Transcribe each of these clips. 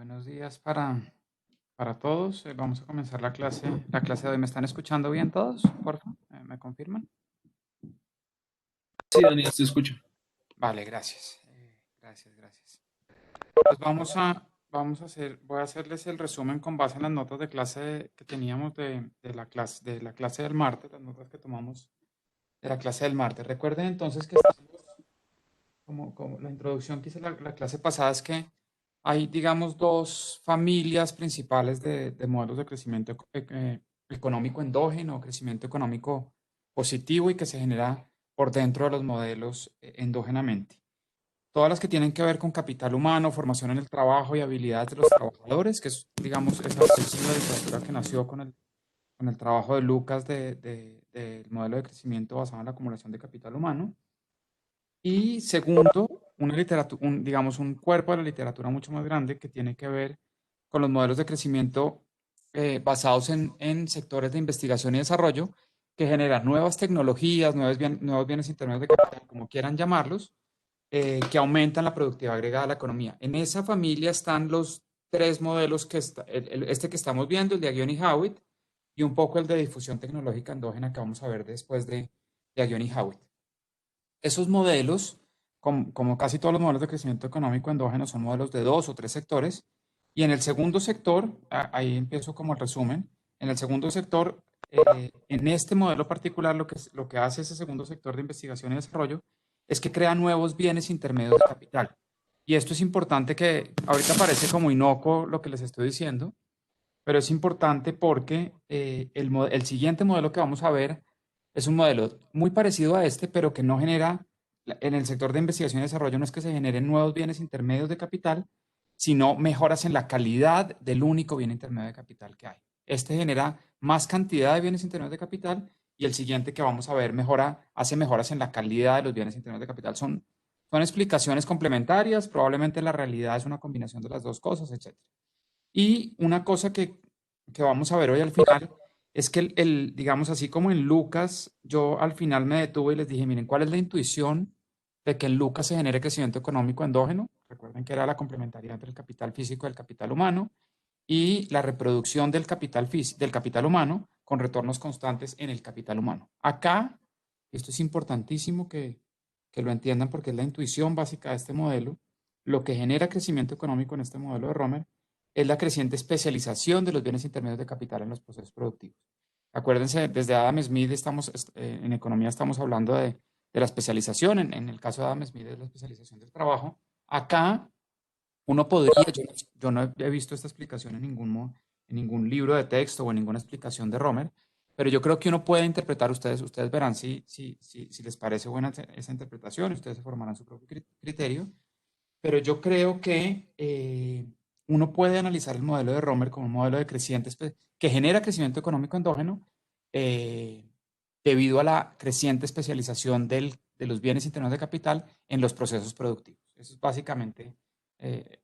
Buenos días para todos. Vamos a comenzar la clase de hoy. ¿Me están escuchando bien todos? Por favor, ¿me confirman? Sí, Daniel, te escucho. Vale, gracias. Gracias. Pues voy a hacerles el resumen con base en las notas de clase que teníamos de la clase del martes, las notas que tomamos de la clase del martes. Recuerden entonces que como la introducción que hice la clase pasada es que hay, digamos, dos familias principales de modelos de crecimiento económico endógeno, crecimiento económico positivo y que se genera por dentro de los modelos endógenamente. Todas las que tienen que ver con capital humano, formación en el trabajo y habilidades de los trabajadores, que es, digamos, esa es la literatura que nació con el trabajo de Lucas del modelo de crecimiento basado en la acumulación de capital humano. Y segundo, una literatura, digamos, un cuerpo de la literatura mucho más grande que tiene que ver con los modelos de crecimiento basados en sectores de investigación y desarrollo que generan nuevas tecnologías, nuevos bienes intermedios de capital, como quieran llamarlos, que aumentan la productividad agregada de la economía. En esa familia están los tres modelos este que estamos viendo, el de Aghion y Howitt, y un poco el de difusión tecnológica endógena que vamos a ver después de Aghion y Howitt. Esos modelos, como casi todos los modelos de crecimiento económico endógeno, son modelos de dos o tres sectores. Y en el segundo sector, ahí empiezo como el resumen, en el segundo sector, en este modelo particular, lo que hace ese segundo sector de investigación y desarrollo es que crea nuevos bienes intermedios de capital. Y esto es importante que ahorita parece como inocuo lo que les estoy diciendo, pero es importante porque el siguiente modelo que vamos a ver es un modelo muy parecido a este, pero que no genera, en el sector de investigación y desarrollo no es que se generen nuevos bienes intermedios de capital, sino mejoras en la calidad del único bien intermedio de capital que hay. Este genera más cantidad de bienes intermedios de capital y el siguiente que vamos a ver hace mejoras en la calidad de los bienes intermedios de capital. Son explicaciones complementarias, probablemente la realidad es una combinación de las dos cosas, etc. Y una cosa que vamos a ver hoy al final es que digamos así como en Lucas, yo al final me detuve y les dije, miren, ¿cuál es la intuición de que en Lucas se genere crecimiento económico endógeno? Recuerden que era la complementariedad entre el capital físico y el capital humano y la reproducción del capital humano con retornos constantes en el capital humano. Acá, esto es importantísimo que lo entiendan porque es la intuición básica de este modelo. Lo que genera crecimiento económico en este modelo de Romer es la creciente especialización de los bienes intermedios de capital en los procesos productivos. Acuérdense, desde Adam Smith en economía estamos hablando de la especialización, en el caso de Adam Smith es la especialización del trabajo. Acá uno podría, yo no he visto esta explicación en ningún libro de texto o en ninguna explicación de Romer, pero yo creo que uno puede interpretar, ustedes verán si les parece buena esa interpretación, ustedes se formarán su propio criterio, pero yo creo que uno puede analizar el modelo de Romer como un modelo de que genera crecimiento económico endógeno eh, debido a la creciente especialización de los bienes internos de capital en los procesos productivos. Eso es básicamente,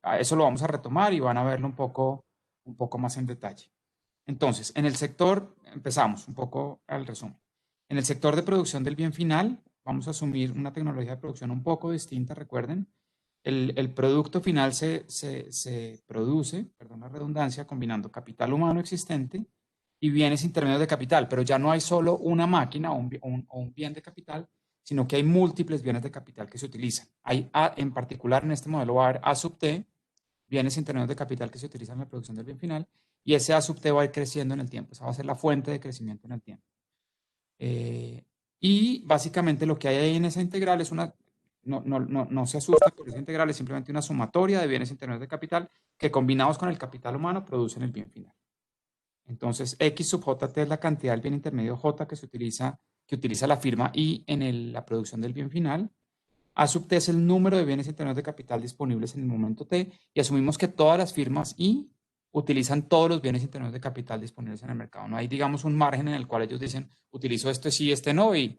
a eso lo vamos a retomar y van a verlo un poco más en detalle. Entonces, en el sector, empezamos un poco al resumen. En el sector de producción del bien final, vamos a asumir una tecnología de producción un poco distinta, recuerden. El producto final se produce, perdón la redundancia, combinando capital humano existente y bienes intermedios de capital, pero ya no hay solo una máquina o un bien de capital, sino que hay múltiples bienes de capital que se utilizan. En particular, en este modelo va a haber A sub T, bienes intermedios de capital que se utilizan en la producción del bien final, y ese A sub T va a ir creciendo en el tiempo. Esa va a ser la fuente de crecimiento en el tiempo. Y básicamente lo que hay ahí en esa integral es no se asusta por esa integral, es simplemente una sumatoria de bienes intermedios de capital que combinados con el capital humano producen el bien final. Entonces, X sub JT es la cantidad del bien intermedio J que utiliza la firma I en la producción del bien final. A sub T es el número de bienes intermedios de capital disponibles en el momento T y asumimos que todas las firmas I utilizan todos los bienes intermedios de capital disponibles en el mercado. No hay, digamos, un margen en el cual ellos dicen, utilizo este sí, este no, y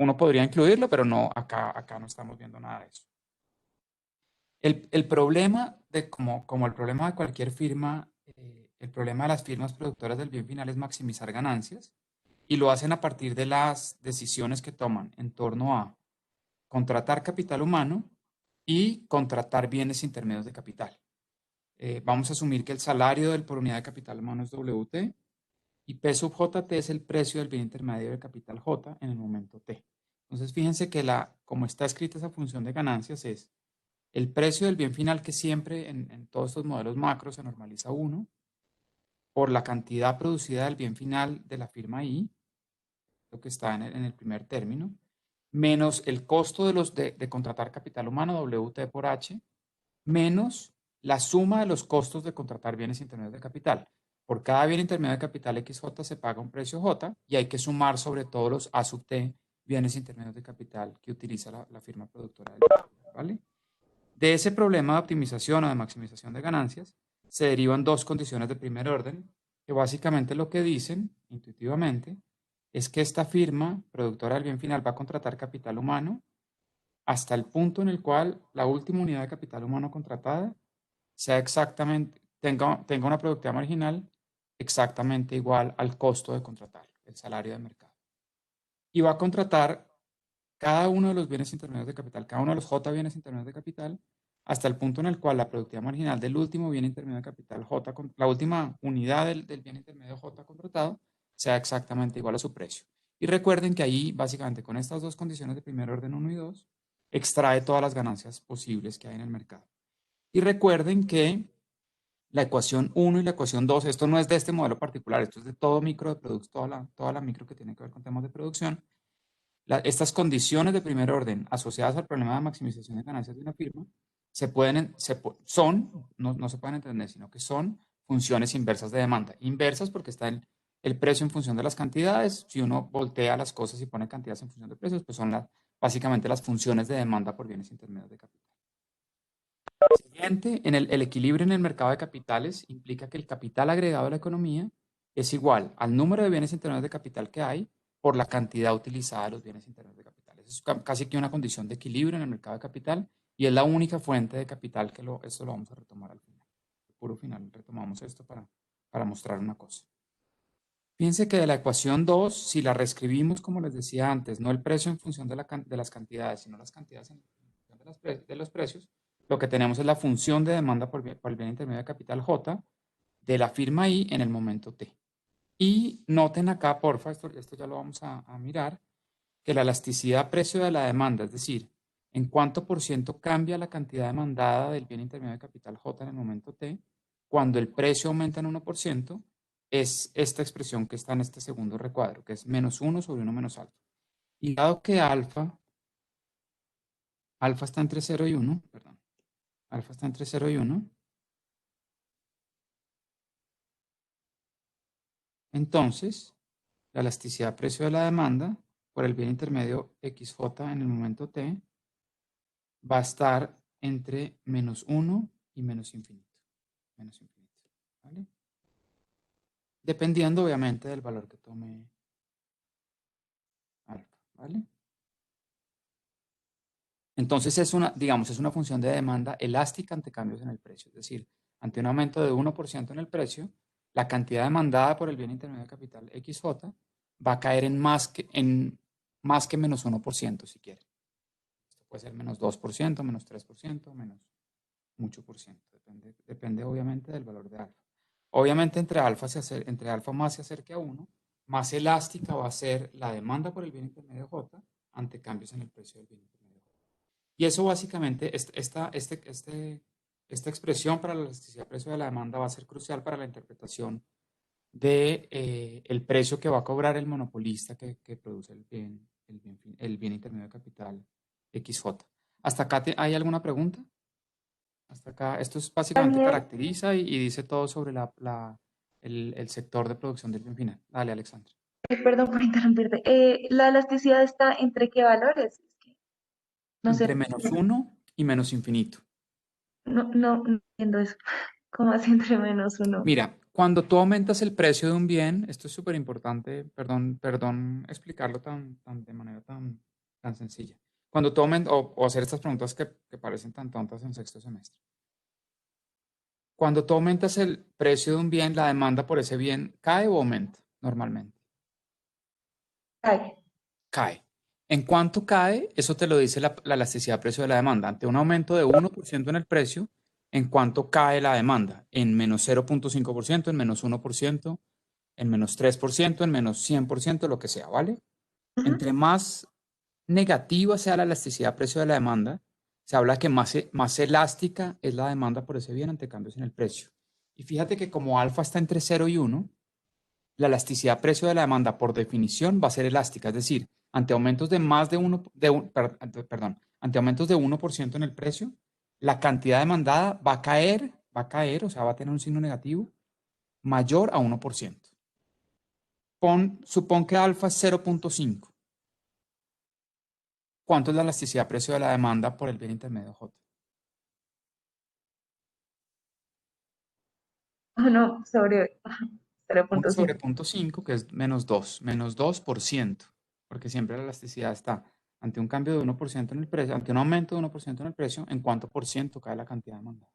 uno podría incluirlo, pero no, acá no estamos viendo nada de eso. El problema como el problema de cualquier firma, el problema de las firmas productoras del bien final es maximizar ganancias y lo hacen a partir de las decisiones que toman en torno a contratar capital humano y contratar bienes intermedios de capital. vamos a asumir que el salario por unidad de capital humano es WT y P sub JT es el precio del bien intermedio de capital J en el momento T. Entonces, fíjense que como está escrita esa función de ganancias es el precio del bien final, que siempre en todos estos modelos macros se normaliza 1, por la cantidad producida del bien final de la firma I, lo que está en el primer término, menos el costo de contratar capital humano, WT por H, menos la suma de los costos de contratar bienes intermedios de capital. Por cada bien intermedio de capital XJ se paga un precio J y hay que sumar sobre todos los A sub T bienes intermedios de capital que utiliza la firma productora del bien, ¿vale? De ese problema de optimización o de maximización de ganancias se derivan dos condiciones de primer orden que básicamente lo que dicen intuitivamente es que esta firma productora del bien final va a contratar capital humano hasta el punto en el cual la última unidad de capital humano contratada sea exactamente, tenga una productividad marginal exactamente igual al costo de contratar, el salario de mercado. Y va a contratar cada uno de los bienes intermedios de capital, cada uno de los J bienes intermedios de capital, hasta el punto en el cual la productividad marginal del último bien intermedio de capital J, la última unidad del bien intermedio J contratado, sea exactamente igual a su precio. Y recuerden que ahí, básicamente, con estas dos condiciones de primer orden 1 y 2, extrae todas las ganancias posibles que hay en el mercado. Y recuerden que la ecuación 1 y la ecuación 2, esto no es de este modelo particular, esto es de todo micro de producción, toda la micro que tiene que ver con temas de producción. Estas condiciones de primer orden asociadas al problema de maximización de ganancias de una firma no se pueden entender, sino que son funciones inversas de demanda. Inversas porque está el precio en función de las cantidades. Si uno voltea las cosas y pone cantidades en función de precios, pues son básicamente las funciones de demanda por bienes intermedios de capital. Siguiente, el equilibrio en el mercado de capitales implica que el capital agregado a la economía es igual al número de bienes intermedios de capital que hay por la cantidad utilizada de los bienes intermedios de capital. Eso es casi que una condición de equilibrio en el mercado de capital y es la única fuente de capital que esto lo vamos a retomar al final. Al puro final retomamos esto para mostrar una cosa. Fíjense que de la ecuación 2, si la reescribimos como les decía antes, no el precio en función de las cantidades, sino las cantidades en función de los precios, lo que tenemos es la función de demanda por el bien intermedio de capital J de la firma I en el momento T. Y noten acá, porfa, esto ya lo vamos a mirar, que la elasticidad precio de la demanda, es decir, en cuánto por ciento cambia la cantidad demandada del bien intermedio de capital J en el momento T, cuando el precio aumenta en 1%, es esta expresión que está en este segundo recuadro, que es menos 1 sobre 1 menos alfa. Y dado que alfa está entre 0 y 1, perdón, alfa está entre 0 y 1, entonces la elasticidad precio de la demanda por el bien intermedio XJ en el momento T va a estar entre menos 1 y menos infinito. Menos infinito, ¿vale? Dependiendo obviamente del valor que tome alfa, ¿vale? Entonces es una función de demanda elástica ante cambios en el precio. Es decir, ante un aumento de 1% en el precio, la cantidad demandada por el bien intermedio de capital XJ va a caer en más que menos 1%, si quieren. Esto puede ser menos 2%, menos 3%, menos mucho por ciento. Depende obviamente del valor de alfa. Obviamente entre alfa más se acerque a 1, más elástica va a ser la demanda por el bien intermedio J ante cambios en el precio del bien intermedio J. Y eso básicamente, esta expresión para la elasticidad del precio de la demanda va a ser crucial para la interpretación de el precio que va a cobrar el monopolista que produce el bien intermedio de capital XJ. ¿Hasta acá hay alguna pregunta? Hasta acá, esto es básicamente Daniel, caracteriza y dice todo sobre el sector de producción del bien final. Dale, Alexandra. perdón por interrumpirte. ¿La elasticidad está entre qué valores? Es que no Entre sé, menos 1 y menos infinito. no entiendo eso. ¿Cómo así entre -1? Mira, cuando tú aumentas el precio de un bien, esto es súper importante, perdón explicarlo de manera tan sencilla. Cuando tú aumentas, o hacer estas preguntas que parecen tan tontas en sexto semestre. Cuando tú aumentas el precio de un bien, la demanda por ese bien cae o aumenta normalmente. Ay, Cae. En cuánto cae, eso te lo dice la elasticidad de precio de la demanda. Ante un aumento de 1% en el precio, en cuánto cae la demanda, en menos 0.5%, en menos 1%, en menos 3%, en menos 100%, lo que sea, ¿vale? Ujú. Entre más negativa sea la elasticidad precio de la demanda, se habla que más elástica es la demanda por ese bien ante cambios en el precio. Y fíjate que como alfa está entre 0 y 1, la elasticidad precio de la demanda por definición va a ser elástica, es decir, ante aumentos de más de 1, perdón, ante aumentos de 1% en el precio, la cantidad demandada va a caer, o sea, va a tener un signo negativo mayor a 1%. Supón que alfa es 0.5. ¿Cuánto es la elasticidad precio de la demanda por el bien intermedio J? 1 sobre Uno sobre 0.5. 0.5, que es menos 2%, porque siempre la elasticidad está ante un cambio de 1% en el precio, ante un aumento de 1% en el precio, ¿en cuánto por ciento cae la cantidad demandada?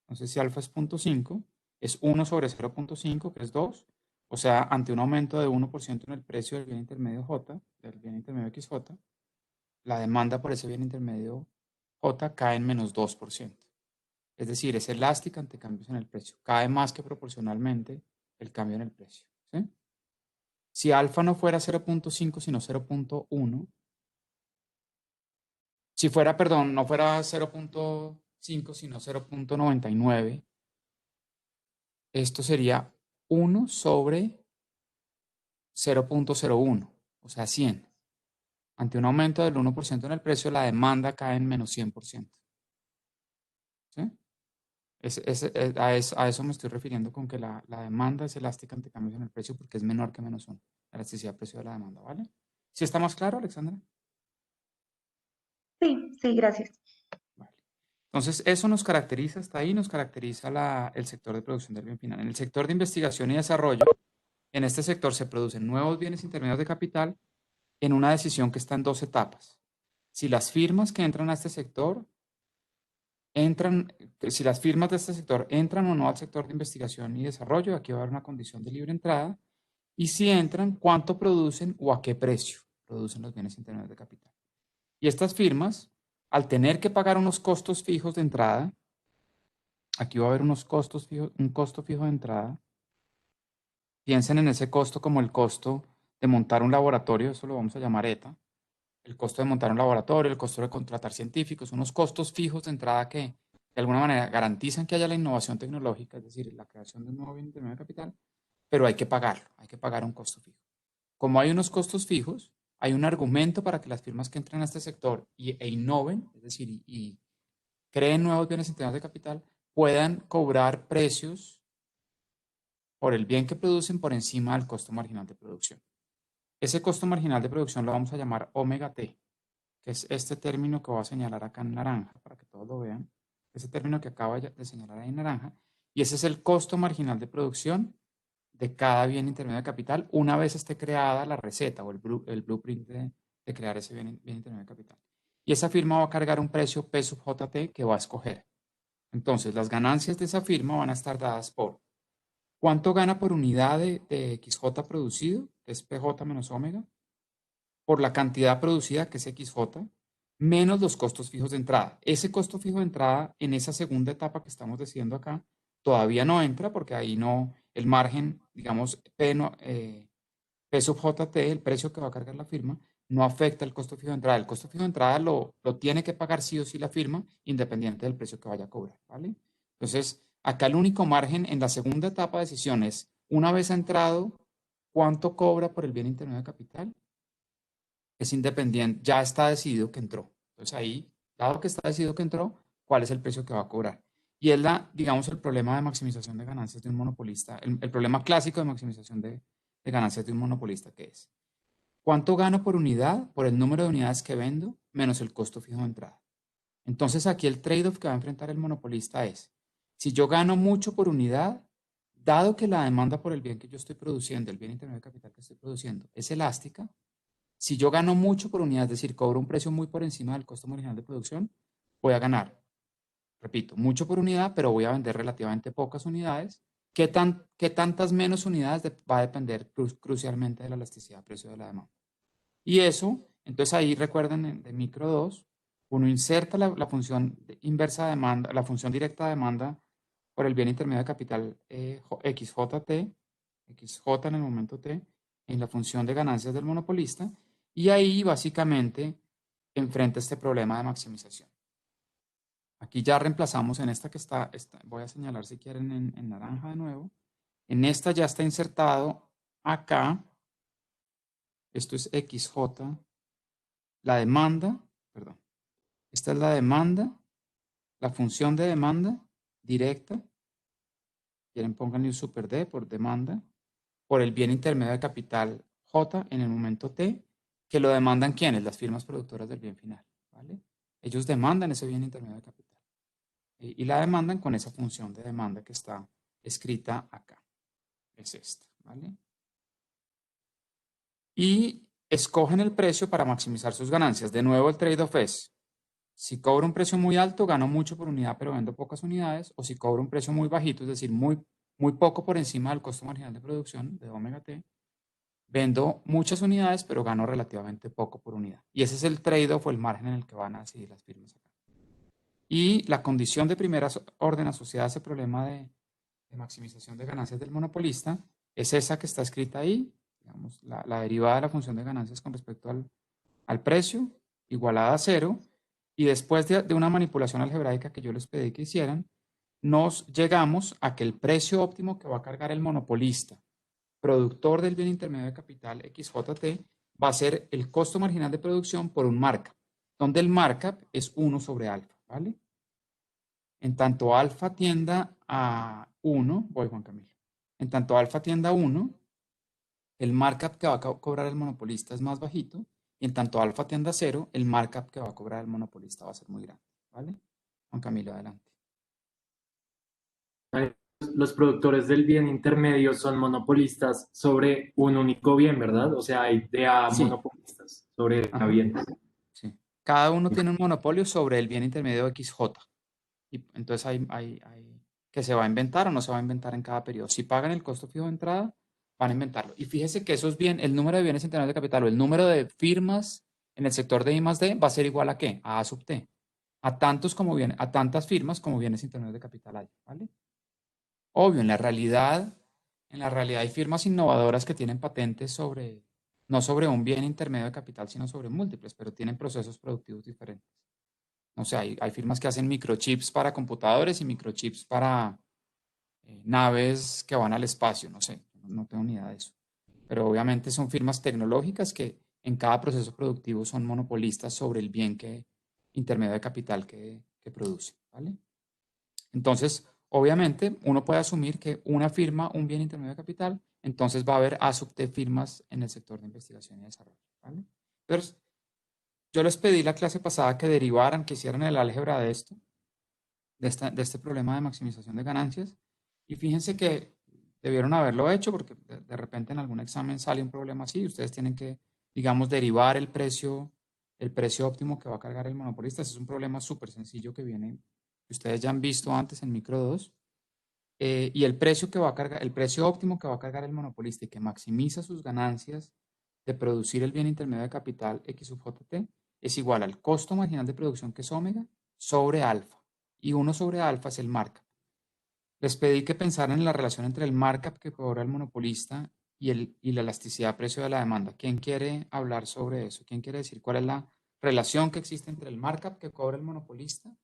Entonces, si alfa es 0.5, es 1 sobre 0.5, que es 2, o sea, ante un aumento de 1% en el precio del bien intermedio J, del bien intermedio XJ, la demanda por ese bien intermedio J cae en menos 2%. Es decir, es elástica ante cambios en el precio. Cae más que proporcionalmente el cambio en el precio. ¿Sí? Si alfa no fuera 0.5, sino 0.1, si fuera, perdón, no fuera 0.5, sino 0.99, esto sería 1 sobre 0.01, o sea, 100. Ante un aumento del 1% en el precio, la demanda cae en menos 100%. ¿Sí? A eso me estoy refiriendo con que la demanda es elástica ante cambios en el precio porque es menor que menos 1. La elasticidad de precio de la demanda, ¿vale? ¿Sí está más claro, Alexandra? Sí, sí, gracias. Vale. Entonces, eso nos caracteriza, hasta ahí nos caracteriza el sector de producción del bien final. En el sector de investigación y desarrollo, en este sector se producen nuevos bienes intermedios de capital en una decisión que está en dos etapas. Si las firmas que entran a este sector si las firmas de este sector entran o no al sector de investigación y desarrollo, aquí va a haber una condición de libre entrada, y si entran, cuánto producen o a qué precio producen los bienes intermedios de capital. Y estas firmas, al tener que pagar unos costos fijos de entrada, aquí va a haber unos costos fijos, un costo fijo de entrada, piensen en ese costo como el costo de montar un laboratorio, eso lo vamos a llamar ETA, el costo de montar un laboratorio, el costo de contratar científicos, unos costos fijos de entrada que de alguna manera garantizan que haya la innovación tecnológica, es decir, la creación de un nuevo bien intermedio de capital, pero hay que pagarlo, hay que pagar un costo fijo. Como hay unos costos fijos, hay un argumento para que las firmas que entren a este sector e innoven, es decir, y creen nuevos bienes intermedios de capital, puedan cobrar precios por el bien que producen por encima del costo marginal de producción. Ese costo marginal de producción lo vamos a llamar omega T, que es este término que voy a señalar acá en naranja, para que todos lo vean, ese término que acabo de señalar ahí en naranja, y ese es el costo marginal de producción de cada bien intermedio de capital una vez esté creada la receta o el blueprint de crear ese bien intermedio de capital. Y esa firma va a cargar un precio P sub JT que va a escoger. Entonces, las ganancias de esa firma van a estar dadas por cuánto gana por unidad de XJ producido, que es PJ menos omega, por la cantidad producida, que es XJ, menos los costos fijos de entrada. Ese costo fijo de entrada en esa segunda etapa que estamos diciendo acá todavía no entra porque ahí no, el margen, digamos, P, no, P sub JT, el precio que va a cargar la firma, no afecta el costo fijo de entrada. El costo fijo de entrada lo tiene que pagar sí o sí la firma, independiente del precio que vaya a cobrar, ¿vale? Entonces, acá el único margen en la segunda etapa de decisión es, una vez ha entrado, ¿cuánto cobra por el bien intermedio de capital? Es independiente, ya está decidido que entró. Entonces ahí, dado que está decidido que entró, ¿cuál es el precio que va a cobrar? Y es digamos, el problema de maximización de ganancias de un monopolista, el problema clásico de maximización de ganancias de un monopolista, que es, ¿cuánto gano por unidad por el número de unidades que vendo menos el costo fijo de entrada? Entonces aquí el trade-off que va a enfrentar el monopolista es, si yo gano mucho por unidad, dado que la demanda por el bien que yo estoy produciendo, el bien intermedio de capital que estoy produciendo, es elástica, si yo gano mucho por unidad, es decir, cobro un precio muy por encima del costo marginal de producción, voy a ganar, repito, mucho por unidad, pero voy a vender relativamente pocas unidades. ¿Qué tantas menos unidades va a depender crucialmente de la elasticidad de precio de la demanda? Y eso, entonces ahí recuerden de micro 2, uno inserta la función inversa de demanda, la función directa de demanda por el bien intermedio de capital XJT, XJ en el momento T, en la función de ganancias del monopolista, y ahí básicamente enfrenta este problema de maximización. Aquí ya reemplazamos en esta que voy a señalar si quieren en naranja de nuevo, en esta ya está insertado acá, esto es XJ, la demanda, perdón, esta es la demanda, la función de demanda directa, quieren pónganle un super D por demanda, por el bien intermedio de capital J en el momento T, que lo demandan ¿quiénes? Las firmas productoras del bien final, ¿vale? Ellos demandan ese bien intermedio de capital y la demandan con esa función de demanda que está escrita acá, es esta, ¿vale? Y escogen el precio para maximizar sus ganancias. De nuevo el trade-off es, si cobro un precio muy alto, gano mucho por unidad, pero vendo pocas unidades, o si cobro un precio muy bajito, es decir, muy poco por encima del costo marginal de producción de omega T, vendo muchas unidades, pero gano relativamente poco por unidad. Y ese es el trade-off o el margen en el que van a decidir las firmas acá. Y la condición de primera orden asociada a ese problema de maximización de ganancias del monopolista es esa que está escrita ahí, digamos, la derivada de la función de ganancias con respecto al precio, igualada a cero, y después de una manipulación algebraica que yo les pedí que hicieran, nos llegamos a que el precio óptimo que va a cargar el monopolista, productor del bien intermedio de capital XJT, va a ser el costo marginal de producción por un markup, donde el markup es 1 sobre alfa, ¿vale? En tanto alfa tienda a 1, voy Juan Camilo, en tanto alfa tienda a 1, el markup que va a cobrar el monopolista es más bajito, y en tanto alfa tienda a 0, el markup que va a cobrar el monopolista va a ser muy grande, ¿vale? Juan Camilo, adelante. Los productores del bien intermedio son monopolistas sobre un único bien, ¿verdad? O sea, hay de a Sí, monopolistas sobre a ajá, bienes. sí. Cada uno tiene un monopolio sobre el bien intermedio XJ. Y entonces hay que se va a inventar o no se va a inventar en cada periodo. Si pagan el costo fijo de entrada, van a inventarlo. Y fíjese que esos bien, el número de bienes intermedios de capital o el número de firmas en el sector de I más D va a ser igual a ¿qué? A sub T. A tantas firmas como bienes intermedios de capital hay, ¿vale? Obvio, en la realidad hay firmas innovadoras que tienen patentes sobre, no sobre un bien intermedio de capital, sino sobre múltiples, pero tienen procesos productivos diferentes. No sé, hay firmas que hacen microchips para computadores y microchips para naves que van al espacio, no sé, no tengo ni idea de eso. Pero obviamente son firmas tecnológicas que en cada proceso productivo son monopolistas sobre el bien intermedio de capital que produce, ¿vale? Entonces, obviamente, uno puede asumir que una firma, un bien intermedio de capital, entonces va a haber A sub T firmas en el sector de investigación y desarrollo, ¿vale? Entonces, yo les pedí la clase pasada que derivaran, que hicieran el álgebra de esto, de este problema de maximización de ganancias, y fíjense que debieron haberlo hecho porque de repente en algún examen sale un problema así y ustedes tienen que, digamos, derivar el precio óptimo que va a cargar el monopolista. Ese es un problema súper sencillo que viene, que ustedes ya han visto antes en micro 2. Y el precio que va a cargar, el precio óptimo que va a cargar el monopolista y que maximiza sus ganancias de producir el bien intermedio de capital X sub JT es igual al costo marginal de producción que es omega sobre alfa. Y 1 sobre alfa es el markup. Les pedí que pensaran en la relación entre el markup que cobra el monopolista y la elasticidad precio de la demanda. ¿Quién quiere hablar sobre eso? ¿Quién quiere decir cuál es la relación que existe entre el markup que cobra el monopolista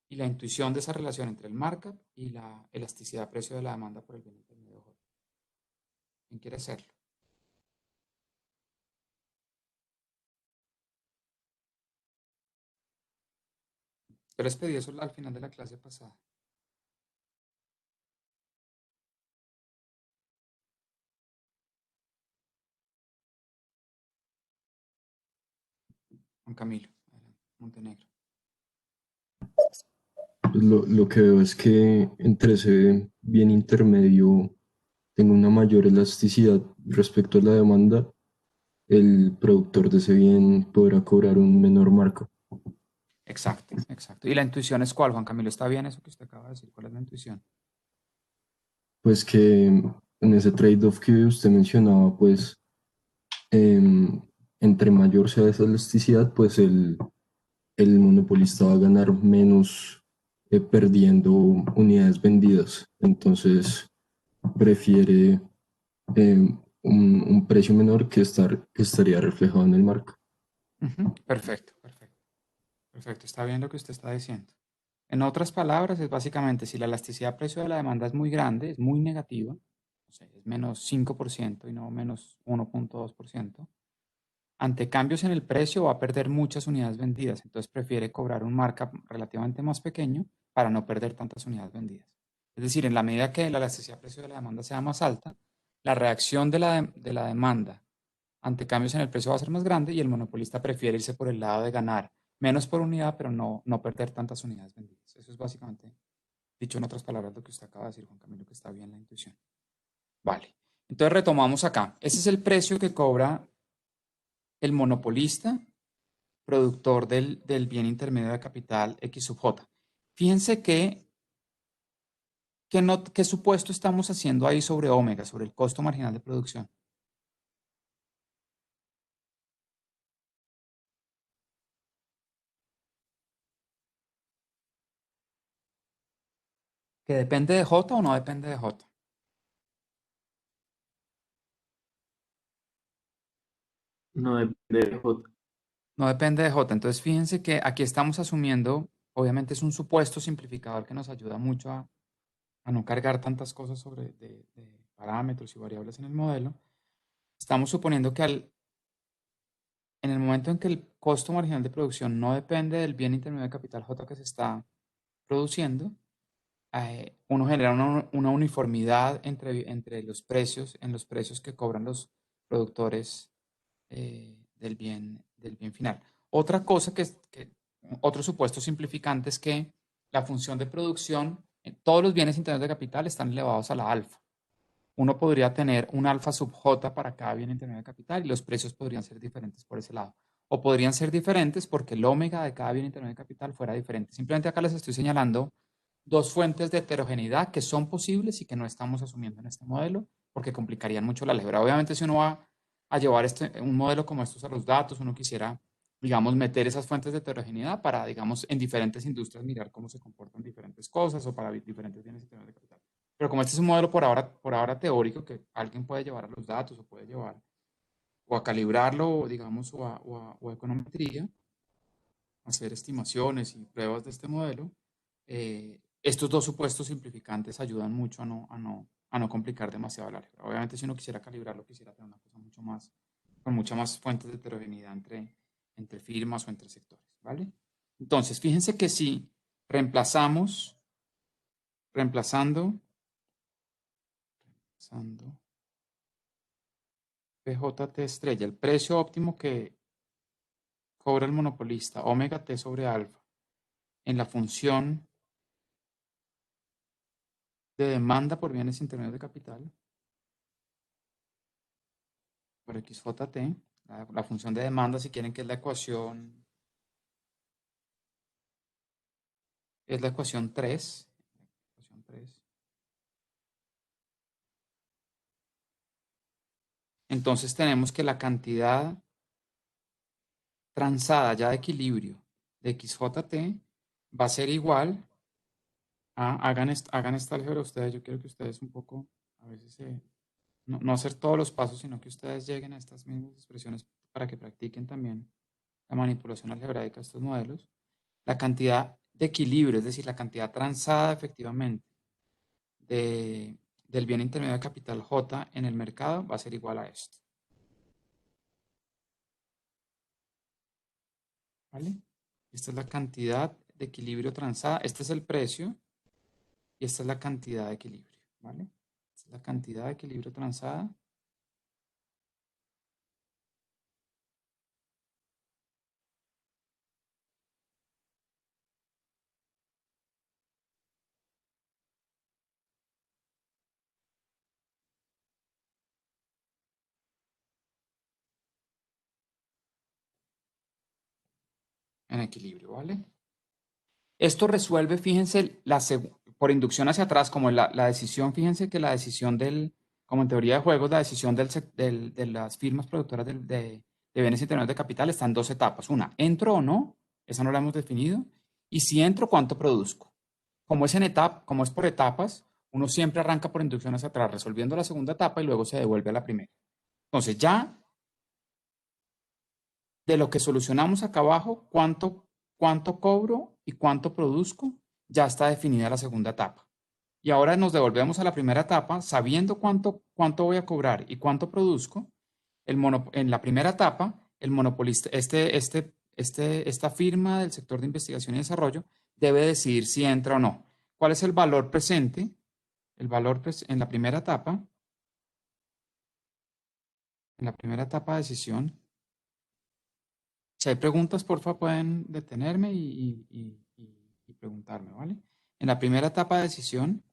y la intuición de esa relación entre el markup y la elasticidad precio de la demanda por el bien intermedio J? ¿Quién quiere hacerlo? Yo les pedí eso al final de la clase pasada. Juan Camilo, Montenegro. Pues lo que veo es que entre ese bien intermedio tengo una mayor elasticidad respecto a la demanda, el productor de ese bien podrá cobrar un menor marco. Exacto, exacto. ¿Y la intuición es cuál, Juan Camilo? ¿Está bien eso que usted acaba de decir? ¿Cuál es la intuición? Pues que en ese trade-off que usted mencionaba, pues entre mayor sea esa elasticidad, pues el monopolista va a ganar menos perdiendo unidades vendidas. Entonces prefiere un precio menor que estaría reflejado en el marco. Perfecto, perfecto. Perfecto, está bien lo que usted está diciendo. En otras palabras, es básicamente si la elasticidad precio de la demanda es muy grande, es muy negativa, o sea, es menos 5% y no menos 1,2%, ante cambios en el precio va a perder muchas unidades vendidas, entonces prefiere cobrar un markup relativamente más pequeño para no perder tantas unidades vendidas. Es decir, en la medida que la elasticidad precio de la demanda sea más alta, la reacción de la demanda ante cambios en el precio va a ser más grande y el monopolista prefiere irse por el lado de ganar menos por unidad, pero no perder tantas unidades vendidas. Eso es básicamente, dicho en otras palabras, lo que usted acaba de decir, Juan Camilo, que está bien la intuición. Vale. Entonces retomamos acá. Ese es el precio que cobra el monopolista, productor del bien intermedio de capital X sub J. Fíjense ¿qué supuesto estamos haciendo ahí sobre omega, sobre el costo marginal de producción? ¿Que depende de J o no depende de J? No depende de J. No depende de J. Entonces, fíjense que aquí estamos asumiendo, obviamente es un supuesto simplificador que nos ayuda mucho a no cargar tantas cosas sobre de parámetros y variables en el modelo. Estamos suponiendo que en el momento en que el costo marginal de producción no depende del bien intermedio de capital J que se está produciendo, uno genera una uniformidad entre los precios, en los precios que cobran los productores del bien final. Otra cosa otro supuesto simplificante es que la función de producción, todos los bienes intermedios de capital están elevados a la alfa. Uno podría tener un alfa sub j para cada bien intermedio de capital y los precios podrían ser diferentes por ese lado. O podrían ser diferentes porque el omega de cada bien intermedio de capital fuera diferente. Simplemente acá les estoy señalando dos fuentes de heterogeneidad que son posibles y que no estamos asumiendo en este modelo porque complicarían mucho la álgebra. Obviamente, si uno va a llevar un modelo como estos a los datos, uno quisiera, digamos, meter esas fuentes de heterogeneidad para, digamos, en diferentes industrias mirar cómo se comportan diferentes cosas o para diferentes bienes intermedios de capital. Pero como este es un modelo por ahora teórico que alguien puede llevar a los datos o puede llevar o a calibrarlo, digamos, o a econometría, hacer estimaciones y pruebas de este modelo, estos dos supuestos simplificantes ayudan mucho a no complicar demasiado el álgebra. Obviamente, si uno quisiera calibrarlo, quisiera tener una cosa mucho más, con muchas más fuentes de heterogeneidad entre firmas o entre sectores, ¿vale? Entonces, fíjense que si reemplazando PJT estrella, el precio óptimo que cobra el monopolista, omega T sobre alfa, en la función de demanda por bienes intermedios de capital, por XJT, la función de demanda, si quieren, que es la ecuación 3. Entonces tenemos que la cantidad transada ya de equilibrio de XJT va a ser igual a, hagan esta álgebra ustedes, yo quiero que ustedes un poco, a veces no hacer todos los pasos, sino que ustedes lleguen a estas mismas expresiones para que practiquen también la manipulación algebraica de estos modelos. La cantidad de equilibrio, es decir, la cantidad transada efectivamente del bien intermedio de capital J en el mercado va a ser igual a esto. ¿Vale? Esta es la cantidad de equilibrio transada, este es el precio y esta es la cantidad de equilibrio. ¿Vale? Esta es la cantidad de equilibrio transada. En equilibrio, ¿vale? Esto resuelve, fíjense, por inducción hacia atrás, como la decisión, fíjense que la decisión como en teoría de juegos, la decisión de las firmas productoras de bienes intermedios de capital está en dos etapas. Una, ¿entro o no? Esa no la hemos definido. Y si entro, ¿cuánto produzco? Como es en etapa, como es por etapas, uno siempre arranca por inducción hacia atrás, resolviendo la segunda etapa y luego se devuelve a la primera. Entonces, ya de lo que solucionamos acá abajo, cuánto cobro y cuánto produzco, ya está definida la segunda etapa. Y ahora nos devolvemos a la primera etapa, sabiendo cuánto voy a cobrar y cuánto produzco. En la primera etapa, el monopolista, esta firma del sector de investigación y desarrollo debe decidir si entra o no. ¿Cuál es el valor presente? En la primera etapa de decisión. Si hay preguntas, porfa, pueden detenerme y preguntarme, ¿vale? En la primera etapa de decisión,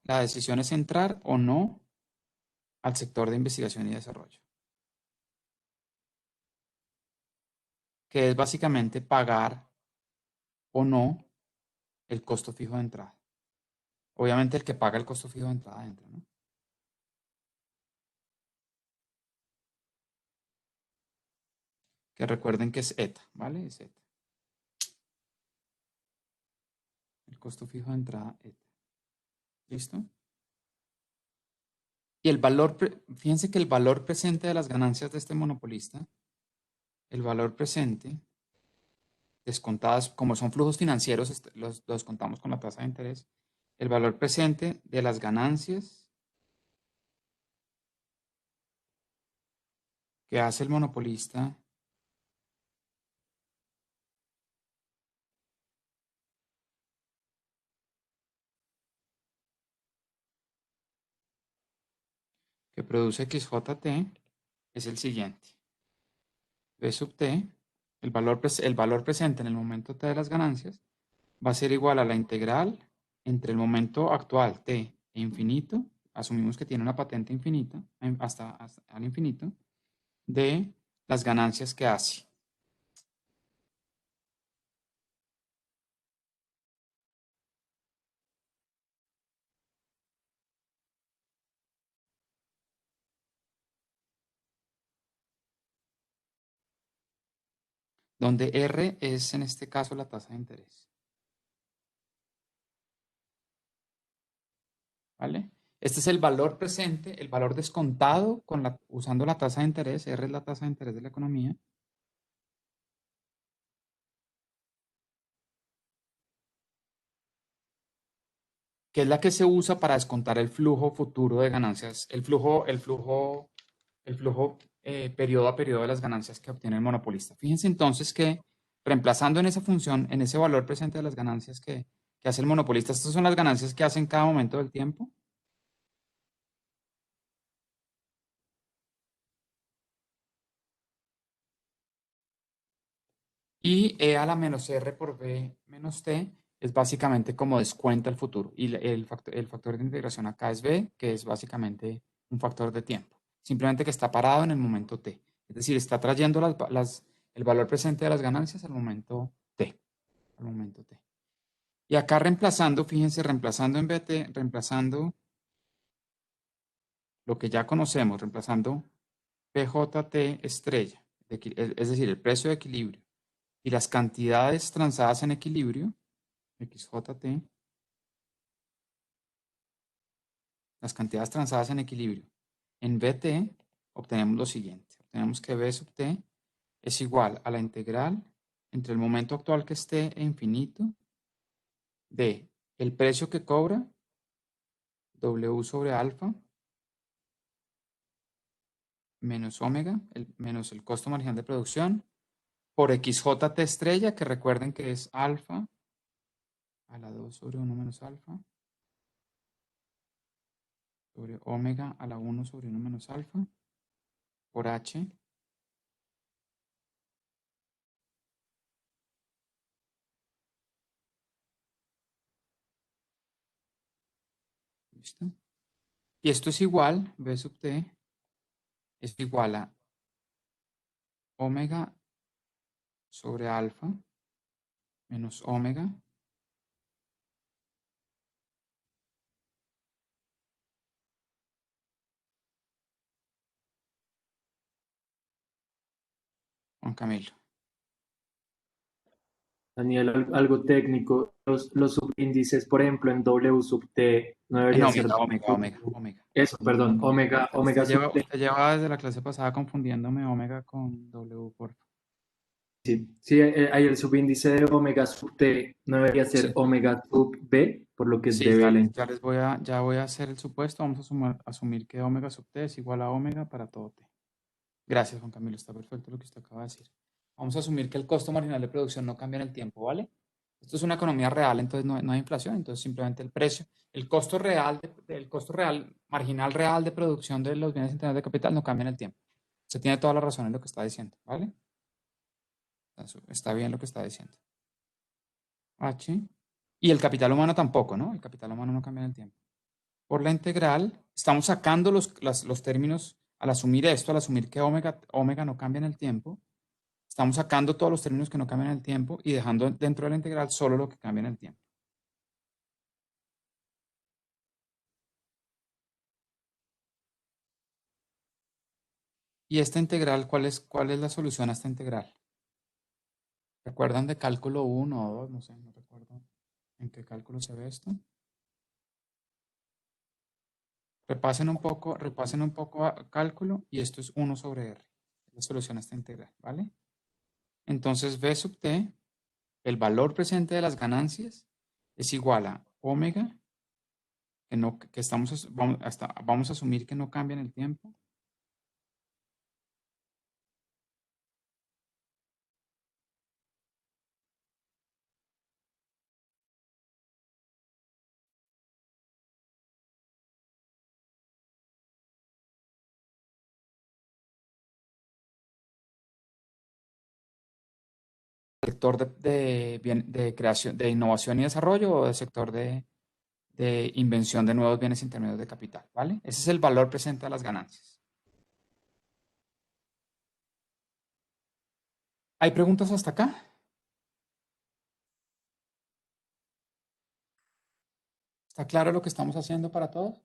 la decisión es entrar o no al sector de investigación y desarrollo, que es básicamente pagar o no el costo fijo de entrada. Obviamente el que paga el costo fijo de entrada entra, ¿no? Que recuerden que es ETA, ¿vale? Es ETA. El costo fijo de entrada ETA. ¿Listo? Y fíjense que el valor presente de las ganancias de este monopolista, el valor presente, descontadas, como son flujos financieros, los descontamos con la tasa de interés, el valor presente de las ganancias que hace el monopolista que produce XJT es el siguiente. B sub T, el valor presente en el momento T de las ganancias, va a ser igual a la integral entre el momento actual T e infinito, asumimos que tiene una patente infinita, hasta al infinito, de las ganancias que hace. Donde R es en este caso la tasa de interés. ¿Vale? Este es el valor presente, el valor descontado usando la tasa de interés. R es la tasa de interés de la economía. Que es la que se usa para descontar el flujo futuro de ganancias, el flujo periodo a periodo de las ganancias que obtiene el monopolista. Fíjense entonces que reemplazando en esa función, en ese valor presente de las ganancias que hace el monopolista, estas son las ganancias que hace en cada momento del tiempo. Y E a la menos R por B menos T es básicamente como descuenta el futuro. Y el factor de integración acá es B, que es básicamente un factor de tiempo. Simplemente que está parado en el momento T. Es decir, está trayendo el valor presente de las ganancias al momento T. Al momento T. Y acá reemplazando, fíjense, reemplazando en BT, reemplazando lo que ya conocemos, reemplazando PJT estrella, es decir, el precio de equilibrio y las cantidades transadas en equilibrio, XJT, las cantidades transadas en equilibrio. En BT obtenemos lo siguiente. Obtenemos que B sub T es igual a la integral entre el momento actual que esté e infinito de el precio que cobra, W sobre alfa, menos omega, menos el costo marginal de producción, por XJT estrella, que recuerden que es alfa a la 2 sobre 1 menos alfa, sobre omega a la 1 sobre 1 menos alfa, por H. ¿Listo? Y esto es igual, B sub T, es igual a omega sobre alfa menos omega Juan Camilo. Daniel, algo técnico. Los subíndices, por ejemplo, en W sub T no En debería ser Omega. eso, perdón, omega sub T. Usted lleva desde la clase pasada confundiéndome Omega con W, por favor. Sí, sí, hay el subíndice de omega sub T, no debería ser Sí. omega sub B, por lo que es Sí, DB ya voy a hacer el supuesto. Vamos a asumir que omega sub t es igual a omega para todo t. Gracias, Juan Camilo. Está perfecto lo que usted acaba de decir. Vamos a asumir que el costo marginal de producción no cambia en el tiempo, ¿vale? Esto es una economía real, entonces no hay inflación, entonces simplemente el precio, el costo real, marginal real de producción de los bienes intermedios de capital no cambia en el tiempo. Se tiene toda la razón en lo que está diciendo, ¿vale? Está bien lo que está diciendo. H. Y el capital humano tampoco, ¿no? El capital humano no cambia en el tiempo. Por la integral, estamos sacando los términos, al asumir esto, al asumir que omega no cambia en el tiempo, estamos sacando todos los términos que no cambian en el tiempo y dejando dentro de la integral solo lo que cambia en el tiempo. Y esta integral, cuál es la solución a esta integral? ¿Recuerdan de cálculo 1 o 2? No sé, no recuerdo en qué cálculo se ve esto. Repasen un poco cálculo y esto es 1 sobre R. La solución a esta integral, ¿vale? Entonces V sub T, el valor presente de las ganancias, es igual a omega, vamos a asumir que no cambia en el tiempo, sector de creación, de innovación y desarrollo o del sector de invención de nuevos bienes intermedios de capital, ¿vale? Ese es el valor presente de las ganancias. ¿Hay preguntas hasta acá? ¿Está claro lo que estamos haciendo para todos?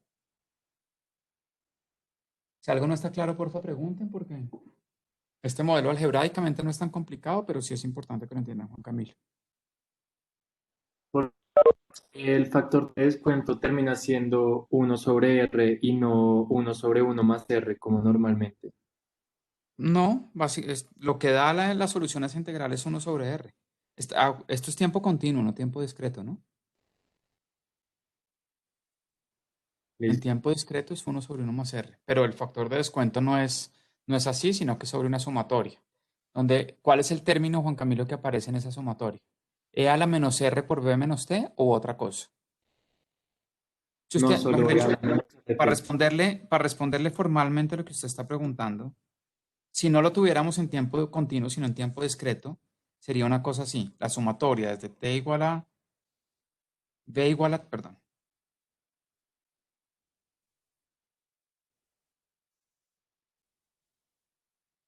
Si algo no está claro, por favor, pregunten, porque este modelo algebraicamente no es tan complicado, pero sí es importante que lo entiendan, Juan Camilo. El factor de descuento termina siendo 1 sobre R y no 1 sobre 1 más R como normalmente. No, lo que da la solución a esa integral es 1 sobre R. Esto es tiempo continuo, no tiempo discreto, ¿no? En Listo. tiempo discreto es 1 sobre 1 más R, pero el factor de descuento no es así, sino que es sobre una sumatoria. ¿Cuál es el término, Juan Camilo, que aparece en esa sumatoria? ¿E a la menos R por B menos T o otra cosa? Si No usted, mejor solo dicho, RP. para responderle formalmente lo que usted está preguntando, si no lo tuviéramos en tiempo continuo, sino en tiempo discreto, sería una cosa así. La sumatoria desde T igual a B igual a, perdón.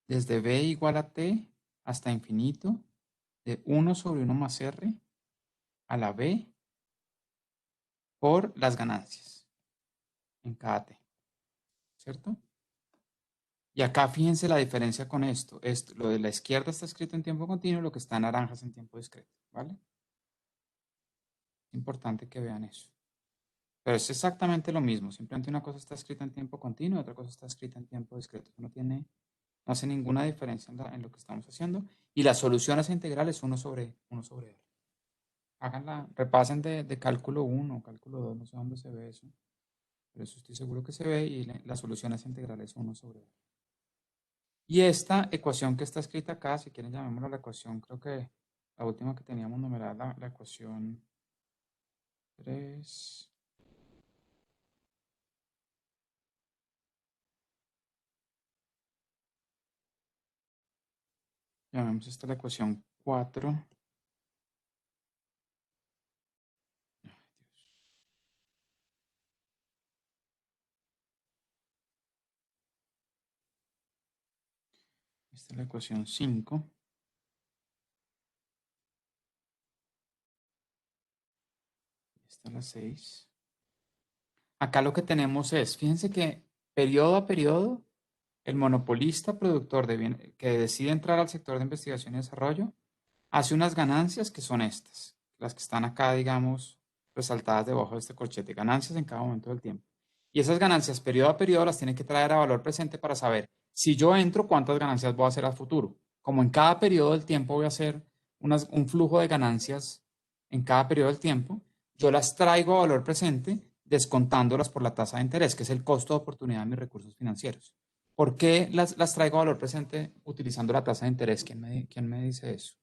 Desde B igual a T hasta infinito, de 1 sobre 1 más R a la B por las ganancias en cada T, ¿cierto? Y acá fíjense la diferencia con esto. Lo de la izquierda está escrito en tiempo continuo, lo que está en naranja es en tiempo discreto, ¿vale? Es importante que vean eso. Pero es exactamente lo mismo, simplemente una cosa está escrita en tiempo continuo y otra cosa está escrita en tiempo discreto. No hace ninguna diferencia en lo que estamos haciendo. Y la solución a esa integral es 1 sobre R. Háganla, repasen de cálculo 1, cálculo 2, no sé dónde se ve eso. Pero eso estoy seguro que se ve y la solución a esa integral es 1 sobre R. Y esta ecuación que está escrita acá, si quieren llamémosla la ecuación, creo que la última que teníamos numerada, la ecuación 3. Llamemos esta la ecuación 4. Esta es la ecuación 5. Esta es la 6. Acá lo que tenemos es, fíjense que periodo a periodo el monopolista productor de bienes que decide entrar al sector de investigación y desarrollo hace unas ganancias que son estas, las que están acá, digamos, resaltadas debajo de este corchete, ganancias en cada momento del tiempo. Y esas ganancias, periodo a periodo, las tiene que traer a valor presente para saber si yo entro, cuántas ganancias voy a hacer a futuro. Como en cada periodo del tiempo voy a hacer un flujo de ganancias en cada periodo del tiempo, yo las traigo a valor presente descontándolas por la tasa de interés, que es el costo de oportunidad de mis recursos financieros. ¿Por qué las traigo a valor presente utilizando la tasa de interés? ¿Quién me dice eso?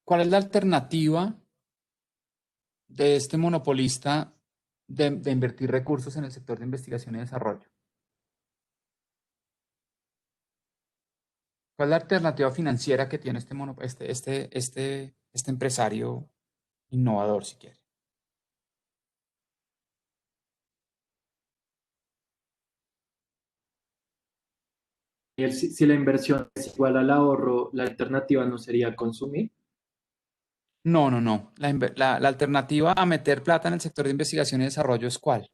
¿Cuál es la alternativa de este monopolista de invertir recursos en el sector de investigación y desarrollo? ¿Cuál es la alternativa financiera que tiene este empresario innovador, si quiere? Si la inversión es igual al ahorro, la alternativa no sería consumir. No, no, no. La alternativa a meter plata en el sector de investigación y desarrollo es ¿cuál?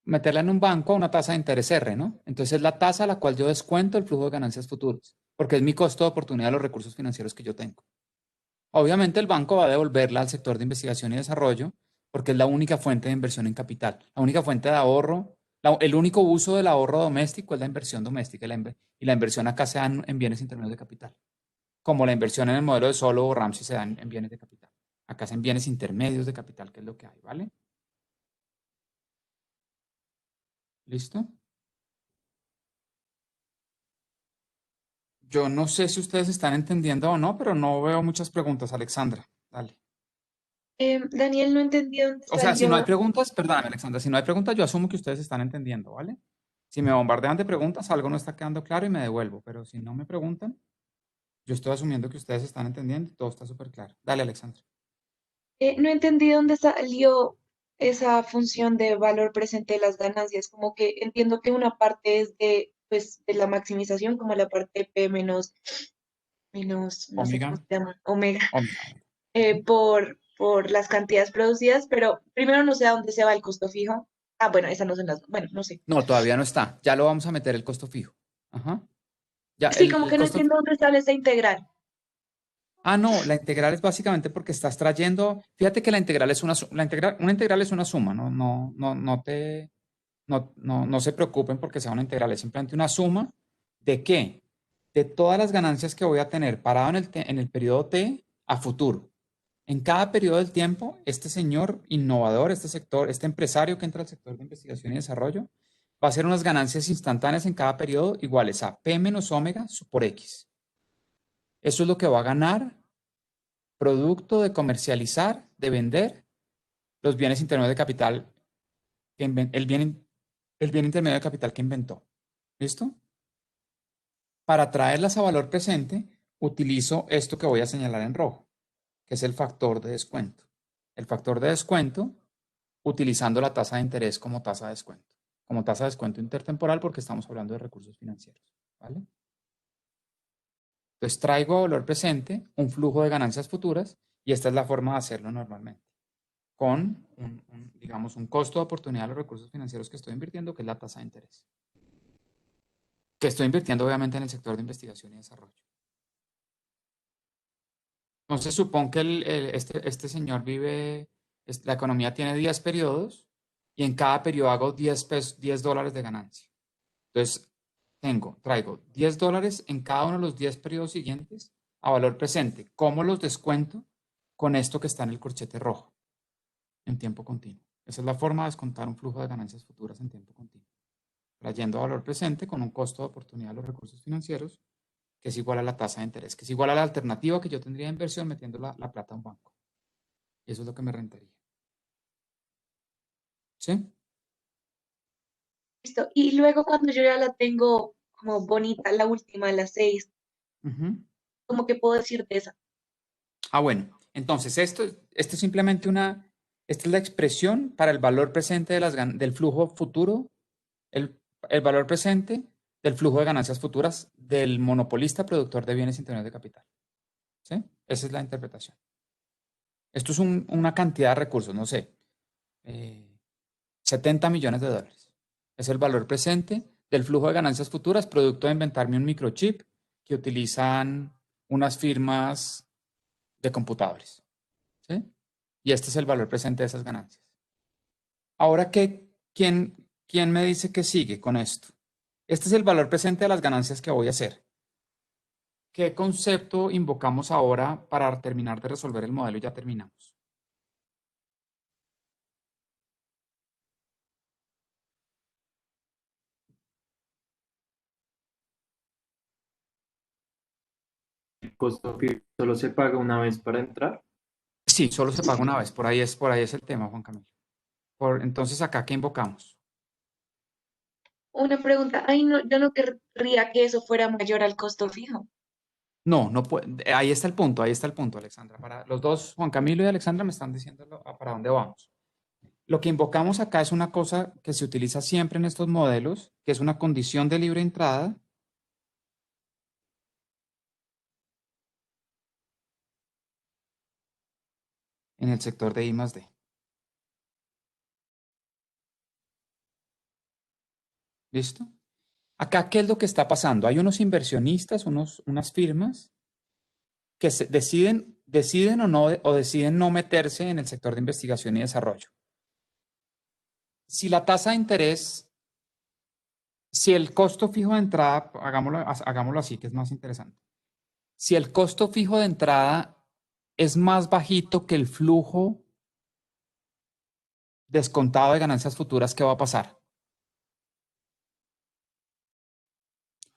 Meterla en un banco a una tasa de interés R, ¿no? Entonces es la tasa a la cual yo descuento el flujo de ganancias futuros, porque es mi costo de oportunidad de los recursos financieros que yo tengo. Obviamente el banco va a devolverla al sector de investigación y desarrollo, porque es la única fuente de inversión en capital, la única fuente de ahorro, el único uso del ahorro doméstico es la inversión doméstica y la inversión acá se da en bienes intermedios de capital, como la inversión en el modelo de Solo o Ramsey se da en bienes de capital. Acá es en bienes intermedios de capital, que es lo que hay, ¿vale? ¿Listo? Yo no sé si ustedes están entendiendo o no, pero no veo muchas preguntas, Alexandra. Dale. Daniel, no entendí dónde O sea, si no hay salió. preguntas, perdóname, Alexandra, si no hay preguntas, yo asumo que ustedes están entendiendo, ¿vale? Si me bombardean de preguntas, algo no está quedando claro y me devuelvo, pero si no me preguntan, yo estoy asumiendo que ustedes están entendiendo y todo está súper claro. Dale, Alexandra. No entendí dónde salió esa función de valor presente de las ganancias. Como que entiendo que una parte es de, pues, de la maximización, como la parte P menos, no sé cómo Omega, se llama, omega, omega. por las cantidades producidas, pero primero no sé a dónde se va el costo fijo. Ah, bueno, esas no son las, bueno, no sé. No, todavía no está. Ya lo vamos a meter el costo fijo. Ajá. Ya, Sí, como el que no costo. entiendo dónde sale esa integral. Ah, no, la integral es básicamente porque estás trayendo. Fíjate que la integral es una integral es una suma, no se preocupen porque sea una integral, es simplemente una suma de qué? De todas las ganancias que voy a tener parado en el periodo T a futuro. En cada periodo del tiempo, este señor innovador, este sector, este empresario que entra al sector de investigación y desarrollo, va a hacer unas ganancias instantáneas en cada periodo iguales a P menos omega por X. Eso es lo que va a ganar producto de comercializar, de vender los bienes intermedios de capital, el bien intermedio de capital que inventó. ¿Listo? Para traerlas a valor presente, utilizo esto que voy a señalar en rojo, que es el factor de descuento. El factor de descuento utilizando la tasa de interés como tasa de descuento, como tasa de descuento intertemporal porque estamos hablando de recursos financieros. ¿Vale? Entonces traigo a valor presente un flujo de ganancias futuras y esta es la forma de hacerlo normalmente, con digamos, un costo de oportunidad de los recursos financieros que estoy invirtiendo, que es la tasa de interés, que estoy invirtiendo obviamente en el sector de investigación y desarrollo. Entonces, supongo que este señor la economía tiene 10 periodos y en cada periodo hago 10 dólares de ganancia. Entonces, traigo 10 dólares en cada uno de los 10 periodos siguientes a valor presente. ¿Cómo los descuento? Con esto que está en el corchete rojo, en tiempo continuo. Esa es la forma de descontar un flujo de ganancias futuras en tiempo continuo. Trayendo a valor presente con un costo de oportunidad de los recursos financieros que es igual a la tasa de interés, que es igual a la alternativa que yo tendría de inversión metiendo la plata a un banco. Y eso es lo que me rentaría. ¿Sí? Listo. Y luego cuando yo ya la tengo como bonita, la última, las 6, Ujú. ¿cómo que puedo decir de esa? Ah, bueno. Entonces, esto es simplemente esta es la expresión para el valor presente del flujo futuro, el, el valor presente del flujo de ganancias futuras del monopolista productor de bienes intermedios de capital. ¿Sí? Esa es la interpretación. Esto es una cantidad de recursos, no sé. 70 millones de dólares. Es el valor presente del flujo de ganancias futuras producto de inventarme un microchip que utilizan unas firmas de computadores. ¿Sí? Y este es el valor presente de esas ganancias. Ahora, ¿quién me dice que sigue con esto? Este es el valor presente de las ganancias que voy a hacer. ¿Qué concepto invocamos ahora para terminar de resolver el modelo? Ya terminamos. El costo fijo solo se paga una vez para entrar. Sí, solo se paga una vez. Por ahí es el tema, Juan Camilo. Entonces, ¿acá qué invocamos? Una pregunta, ay no, yo no querría que eso fuera mayor al costo fijo. No, no puede. Ahí está el punto, Alexandra. Los dos, Juan Camilo y Alexandra, me están diciendo para dónde vamos. Lo que invocamos acá es una cosa que se utiliza siempre en estos modelos, que es una condición de libre entrada. En el sector de I+D. ¿Listo? Acá, ¿qué es lo que está pasando? Hay unos inversionistas, unas firmas que deciden o no, o deciden no meterse en el sector de investigación y desarrollo. Si la tasa de interés, si el costo fijo de entrada, hagámoslo así, que es más interesante. Si el costo fijo de entrada es más bajito que el flujo descontado de ganancias futuras, ¿qué va a pasar?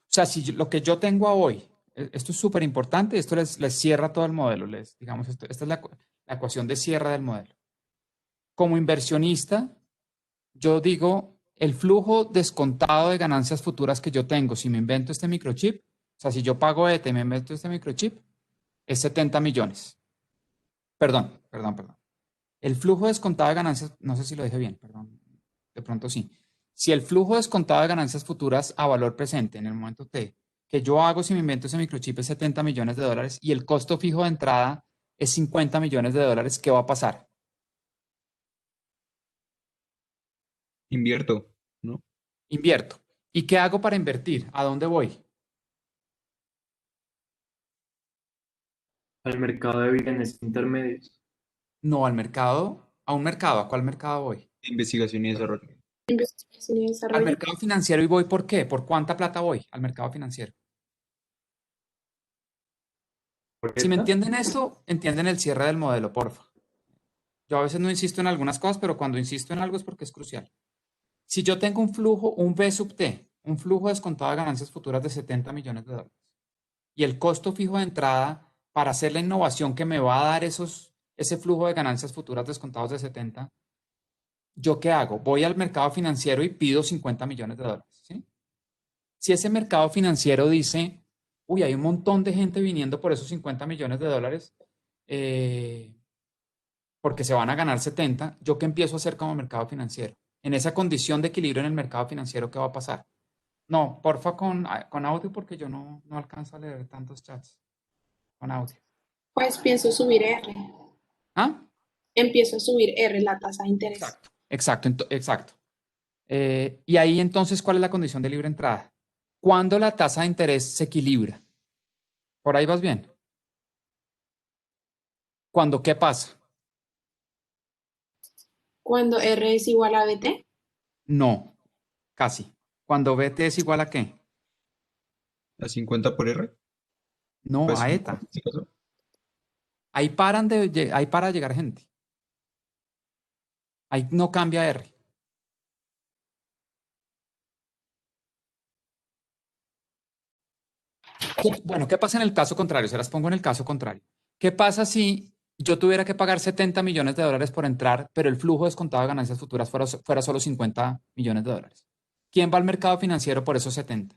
O sea, si lo que yo tengo a hoy, esto es súper importante, esto les cierra todo el modelo, digamos, esta es la ecuación de cierre del modelo. Como inversionista, yo digo, el flujo descontado de ganancias futuras que yo tengo, si me invento este microchip, o sea, si yo pago ETE y me invento este microchip, es 70 millones. Perdón. El flujo descontado de ganancias, no sé si lo dije bien, perdón, de pronto sí. Si el flujo descontado de ganancias futuras a valor presente en el momento T, que yo hago si me invento ese microchip es 70 millones de dólares y el costo fijo de entrada es 50 millones de dólares, ¿qué va a pasar? Invierto, ¿no? Invierto. ¿Y qué hago para invertir? ¿A dónde voy? Al mercado de bienes intermedios. No, al mercado, a un mercado. ¿A cuál mercado voy? Investigación y desarrollo. Investigación y Al desarrollo. mercado financiero. ¿Y voy por qué? ¿Por cuánta plata voy al mercado financiero? ¿Por Si me esta? entienden esto, entienden el cierre del modelo, porfa. Yo a veces no insisto en algunas cosas, pero cuando insisto en algo es porque es crucial. Si yo tengo un flujo, un V sub T, un flujo descontado de ganancias futuras de 70 millones de dólares, y el costo fijo de entrada para hacer la innovación que me va a dar ese flujo de ganancias futuras descontados de 70, ¿yo qué hago? Voy al mercado financiero y pido 50 millones de dólares. ¿Sí? Si ese mercado financiero dice, uy, hay un montón de gente viniendo por esos 50 millones de dólares, porque se van a ganar 70, ¿yo qué empiezo a hacer como mercado financiero? En esa condición de equilibrio en el mercado financiero, ¿qué va a pasar? No, porfa con audio porque yo no alcanzo a leer tantos chats con audio. Pues pienso subir R. ¿Ah? Empiezo a subir R, la tasa de interés. Exacto. Y ahí entonces, ¿cuál es la condición de libre entrada? ¿Cuándo la tasa de interés se equilibra? ¿Por ahí vas bien? ¿Cuándo qué pasa? Cuando R es igual a BT, No, casi. ¿Cuando BT es igual a qué? ¿A 50 por R? No, Pues, a en ETA. este caso. Ahí para de llegar gente. Ahí no cambia R. Bueno, ¿qué pasa en el caso contrario? Se las pongo en el caso contrario. ¿Qué pasa si yo tuviera que pagar 70 millones de dólares por entrar, pero el flujo descontado de ganancias futuras fuera solo 50 millones de dólares? ¿Quién va al mercado financiero por esos 70?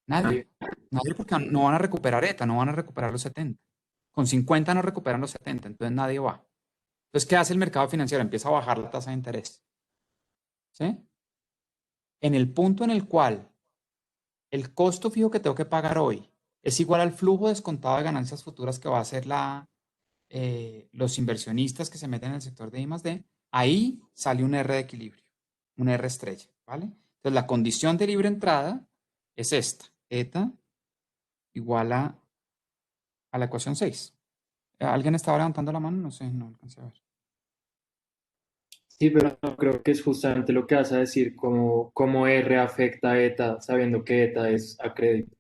Nadie. Nadie porque no van a recuperar ETA, no van a recuperar los 70. Con 50 no recuperan los 70, entonces nadie va. Entonces, ¿qué hace el mercado financiero? Empieza a bajar la tasa de interés. ¿Sí? En el punto en el cual el costo fijo que tengo que pagar hoy es igual al flujo descontado de ganancias futuras que va a hacer los inversionistas que se meten en el sector de I+D, ahí sale un R de equilibrio, un R estrella, ¿vale? Entonces la condición de libre entrada es esta, eta igual a la ecuación 6. ¿Alguien estaba levantando la mano? No sé, no alcancé a ver. Sí, pero no creo que es justamente lo que vas a decir, cómo R afecta a ETA, sabiendo que ETA es a crédito.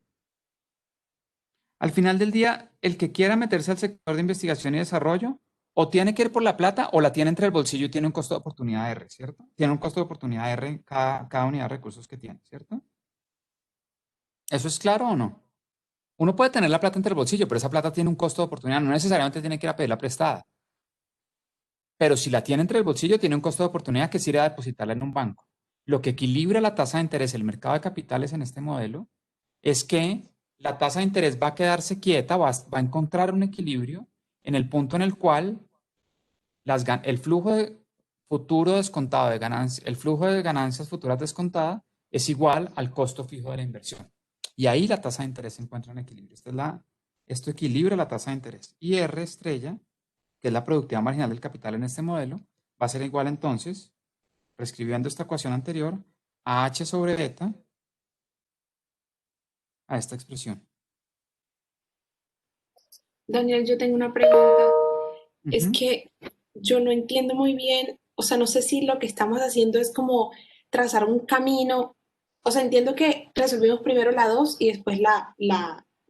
Al final del día, el que quiera meterse al sector de investigación y desarrollo, o tiene que ir por la plata o la tiene entre el bolsillo y tiene un costo de oportunidad R, ¿cierto? Tiene un costo de oportunidad R cada unidad de recursos que tiene, ¿cierto? ¿Eso es claro o no? Uno puede tener la plata entre el bolsillo, pero esa plata tiene un costo de oportunidad. No necesariamente tiene que ir a pedirla prestada. Pero si la tiene entre el bolsillo, tiene un costo de oportunidad que es ir a depositarla en un banco. Lo que equilibra la tasa de interés del mercado de capitales en este modelo es que la tasa de interés va a quedarse quieta, va a encontrar un equilibrio en el punto en el cual el flujo de futuro descontado de ganancias, el flujo de ganancias futuras descontada es igual al costo fijo de la inversión. Y ahí la tasa de interés se encuentra en equilibrio. Esto equilibra la tasa de interés. Y R estrella, que es la productividad marginal del capital en este modelo, va a ser igual entonces, reescribiendo esta ecuación anterior, a H sobre beta, a esta expresión. Daniel, yo tengo una pregunta. Es Ujú. que yo no entiendo muy bien, o sea, no sé si lo que estamos haciendo es como trazar un camino. O sea, entiendo que resolvimos primero la 2 y después la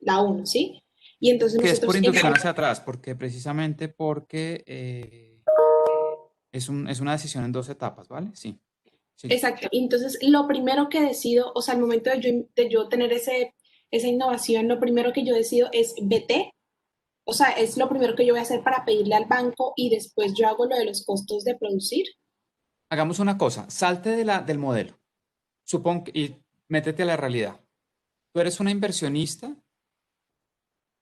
1, ¿sí? Y entonces Que es por nosotros inducción hacia atrás, precisamente porque es una decisión en dos etapas, ¿vale? Sí, sí. exacto. Entonces, lo primero que decido, o sea, al momento de yo tener esa innovación, lo primero que yo decido es BT. O sea, es lo primero que yo voy a hacer para pedirle al banco y después yo hago lo de los costos de producir. Hagamos una cosa, salte del modelo, y métete a la realidad. Tú eres una inversionista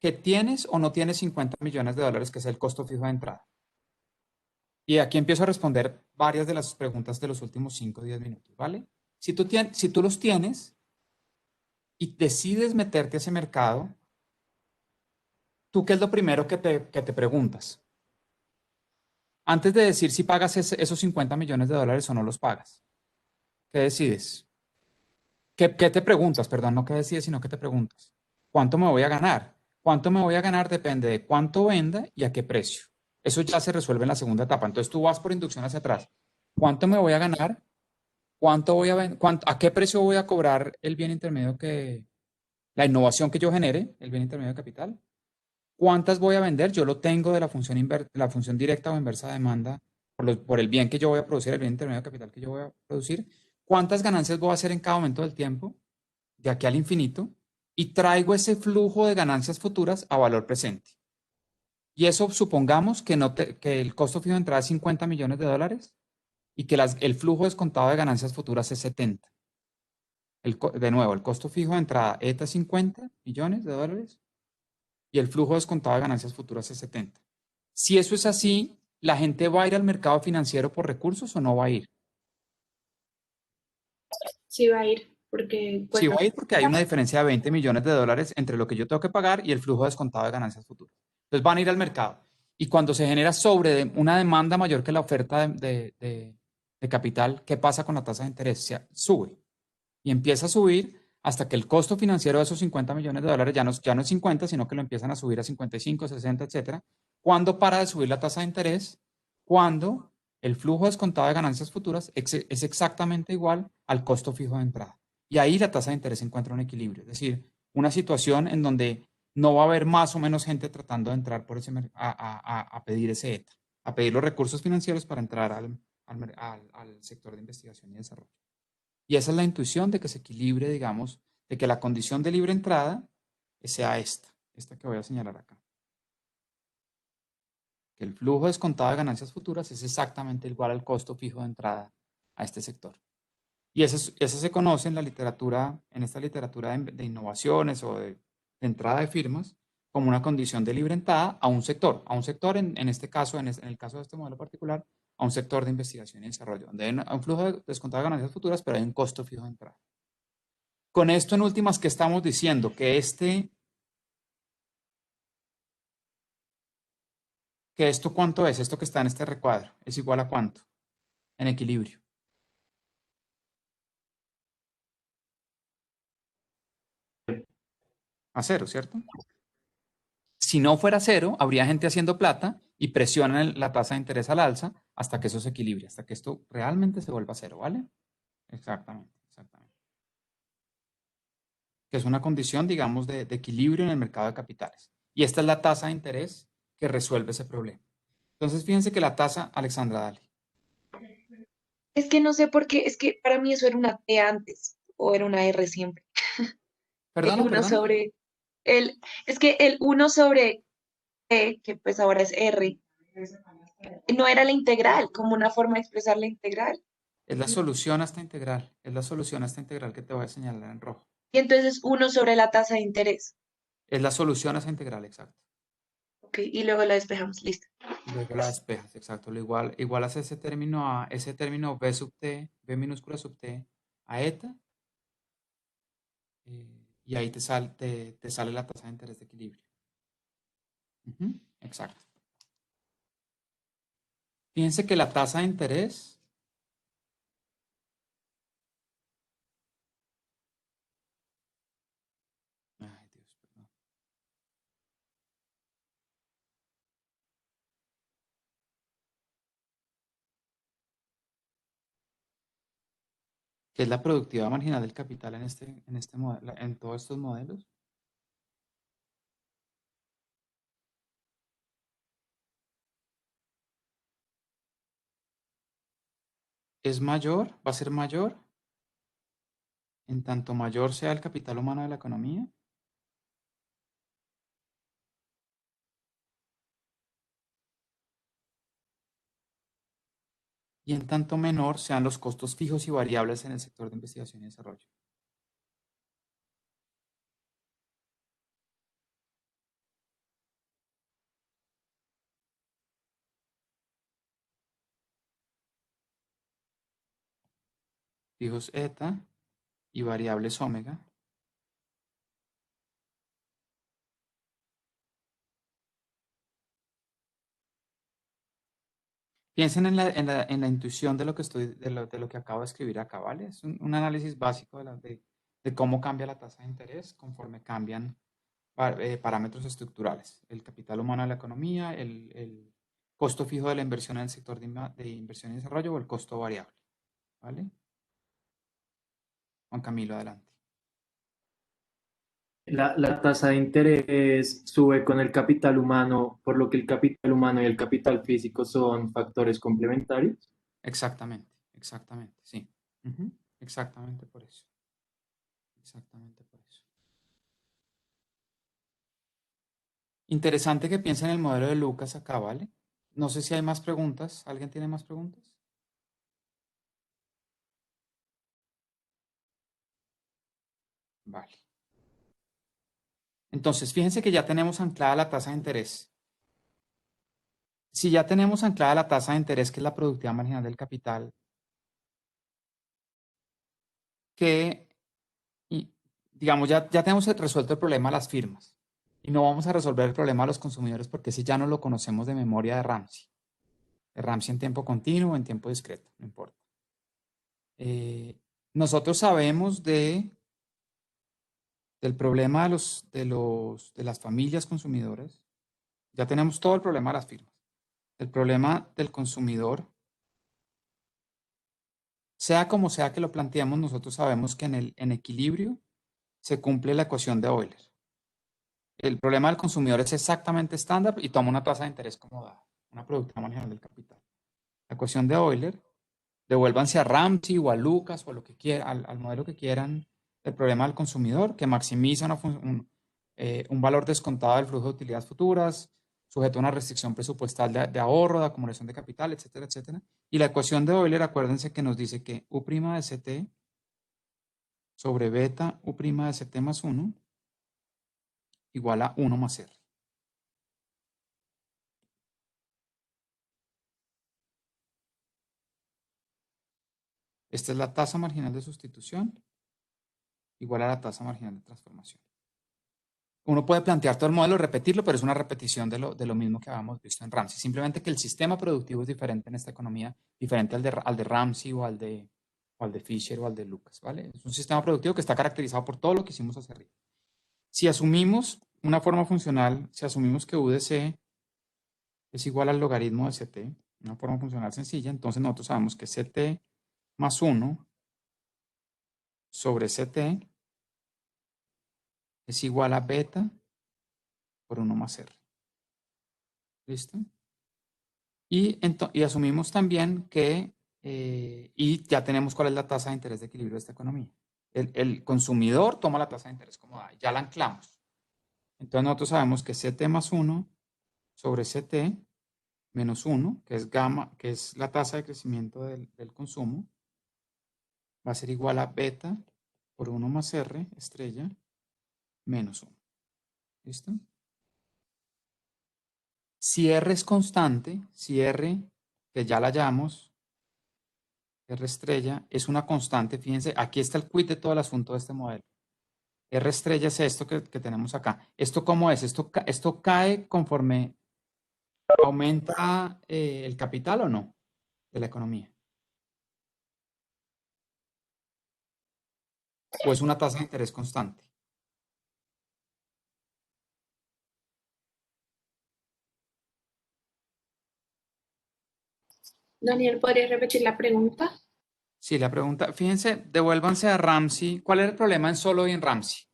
que tienes o no tienes 50 millones de dólares, que es el costo fijo de entrada. Y aquí empiezo a responder varias de las preguntas de los últimos 5 o 10 minutos, ¿vale? Si tú los tienes y decides meterte a ese mercado, ¿tú qué es lo primero que te preguntas? Antes de decir si pagas esos 50 millones de dólares o no los pagas, ¿qué decides? ¿Qué te preguntas? Perdón, no qué decides, sino qué te preguntas. ¿Cuánto me voy a ganar? ¿Cuánto me voy a ganar? Depende de cuánto venda y a qué precio. Eso ya se resuelve en la segunda etapa. Entonces tú vas por inducción hacia atrás. ¿Cuánto me voy a ganar? ¿Cuánto voy a vender? ¿A qué precio voy a cobrar el bien intermedio la innovación que yo genere, el bien intermedio de capital? ¿Cuántas voy a vender? Yo lo tengo de la función directa o inversa de demanda por el bien que yo voy a producir, el bien intermedio de capital que yo voy a producir. ¿Cuántas ganancias voy a hacer en cada momento del tiempo, de aquí al infinito? Y traigo ese flujo de ganancias futuras a valor presente. Y eso supongamos que el costo fijo de entrada es 50 millones de dólares y que el flujo descontado de ganancias futuras es 70. De nuevo, el costo fijo de entrada ETA es 50 millones de dólares y el flujo descontado de ganancias futuras es 70. Si eso es así, ¿la gente va a ir al mercado financiero por recursos o no va a ir? Sí va a ir, porque Sí va cuesta. a ir porque hay una diferencia de 20 millones de dólares entre lo que yo tengo que pagar y el flujo descontado de ganancias futuras. Entonces van a ir al mercado. Y cuando se genera una demanda mayor que la oferta de capital, ¿qué pasa con la tasa de interés? Sube. Y empieza a subir hasta que el costo financiero de esos 50 millones de dólares ya no es 50, sino que lo empiezan a subir a 55, 60, etcétera. ¿Cuándo para de subir la tasa de interés? Cuando el flujo descontado de ganancias futuras es exactamente igual al costo fijo de entrada. Y ahí la tasa de interés encuentra un equilibrio, es decir, una situación en donde no va a haber más o menos gente tratando de entrar por a pedir ese ETA, a pedir los recursos financieros para entrar al sector de investigación y desarrollo. Y esa es la intuición de que se equilibre, digamos, de que la condición de libre entrada sea esta que voy a señalar acá. Que el flujo descontado de ganancias futuras es exactamente igual al costo fijo de entrada a este sector. Y eso se conoce en la literatura, en esta literatura de innovaciones o de entrada de firmas, como una condición de libre entrada a un sector en este caso, en el caso de este modelo particular, a un sector de investigación y desarrollo, donde hay un flujo descontado de ganancias futuras, pero hay un costo fijo de entrada. Con esto, en últimas, ¿qué estamos diciendo? Que ¿Que esto cuánto es? Esto que está en este recuadro. ¿Es igual a cuánto? En equilibrio. A cero, ¿cierto? Si no fuera cero, habría gente haciendo plata y presionan la tasa de interés al alza hasta que eso se equilibre, hasta que esto realmente se vuelva cero, ¿vale? Exactamente, exactamente. Que es una condición, digamos, de equilibrio en el mercado de capitales. Y esta es la tasa de interés que resuelve ese problema. Entonces, fíjense que la tasa, Alexandra, dale. Es que no sé por qué, es que para mí eso era una T antes, o era una R siempre. El Perdona, uno perdona. sobre, es que el uno sobre T, que pues ahora es R, no era la integral, como una forma de expresar la integral. Es la solución a esta integral. Es la solución a esta integral que te voy a señalar en rojo. Y entonces uno sobre la tasa de interés. Es la solución a esa integral, exacto. Ok, y luego la despejamos, listo. Y luego la despejas, exacto. Lo igualas ese término b sub t, b minúscula sub t, a eta, y ahí te sale la tasa de interés de equilibrio. Ujú, exacto. Fíjense que la tasa de interés ay, Dios, perdón. Que es la productividad marginal del capital en este modelo, en todos estos modelos. Es mayor, va a ser mayor, en tanto mayor sea el capital humano de la economía. Y en tanto menor sean los costos fijos y variables en el sector de investigación y desarrollo. Fijos eta y variables omega. Piensen en la intuición de lo que de lo que acabo de escribir acá, ¿vale? Es un análisis básico de cómo cambia la tasa de interés conforme cambian parámetros estructurales. El capital humano de la economía, el costo fijo de la inversión en el sector de inversión y desarrollo o el costo variable, ¿vale? Juan Camilo, adelante. La tasa de interés sube con el capital humano, por lo que el capital humano y el capital físico son factores complementarios. Exactamente, exactamente, sí. Ujú, exactamente por eso. Exactamente por eso. Interesante que piensen en el modelo de Lucas acá, ¿vale? No sé si hay más preguntas. ¿Alguien tiene más preguntas? Vale. Entonces, fíjense que ya tenemos anclada la tasa de interés. Si ya tenemos anclada la tasa de interés, que es la productividad marginal del capital, que, y, digamos, ya tenemos resuelto el problema de las firmas. Y no vamos a resolver el problema de los consumidores porque ese ya no lo conocemos de memoria de Ramsey. De Ramsey en tiempo continuo o en tiempo discreto, no importa. Nosotros sabemos del problema de las familias consumidoras. Ya tenemos todo el problema de las firmas. El problema del consumidor, sea como sea que lo planteemos, nosotros sabemos que en equilibrio se cumple la ecuación de Euler. El problema del consumidor es exactamente estándar y toma una tasa de interés como dada, una productividad marginal del capital. La ecuación de Euler, devuélvanse a Ramsey o a Lucas o a lo que quieran, al modelo que quieran del problema del consumidor, que maximiza un valor descontado del flujo de utilidades futuras, sujeto a una restricción presupuestal de ahorro, de acumulación de capital, etcétera, etcétera. Y la ecuación de Euler, acuérdense que nos dice que U' de CT sobre beta U' de CT más 1 igual a 1 más R. Esta es la tasa marginal de sustitución igual a la tasa marginal de transformación. uno puede plantear todo el modelo, repetirlo, pero es una repetición de lo mismo que habíamos visto en Ramsey. Simplemente que el sistema productivo es diferente en esta economía, diferente al de Ramsey o al de Fisher o al de Lucas, ¿vale? Es un sistema productivo que está caracterizado por todo lo que hicimos hacia arriba. Si asumimos una forma funcional, si asumimos que UDC es igual al logaritmo de CT, una forma funcional sencilla, entonces nosotros sabemos que CT más 1 sobre CT es igual a beta por 1 más R. ¿Listo? Y asumimos también que, y ya tenemos cuál es la tasa de interés de equilibrio de esta economía. El consumidor toma la tasa de interés como da, ya la anclamos. Entonces nosotros sabemos que CT más 1 sobre CT menos 1, que es gamma, que es la tasa de crecimiento del consumo, va a ser igual a beta por 1 más R estrella menos 1. ¿Listo? Si R es constante, si R, que ya la hallamos, R estrella es una constante, fíjense, aquí está el quid de todo el asunto de este modelo. R estrella es esto que tenemos acá. ¿Esto cómo es? ¿Esto cae conforme aumenta el capital o no de la economía? ¿O es una tasa de interés constante? Daniel, ¿podrías repetir la pregunta? Sí, la pregunta, fíjense, devuélvanse a Ramsey. ¿Cuál era el problema en Solow y en Ramsey?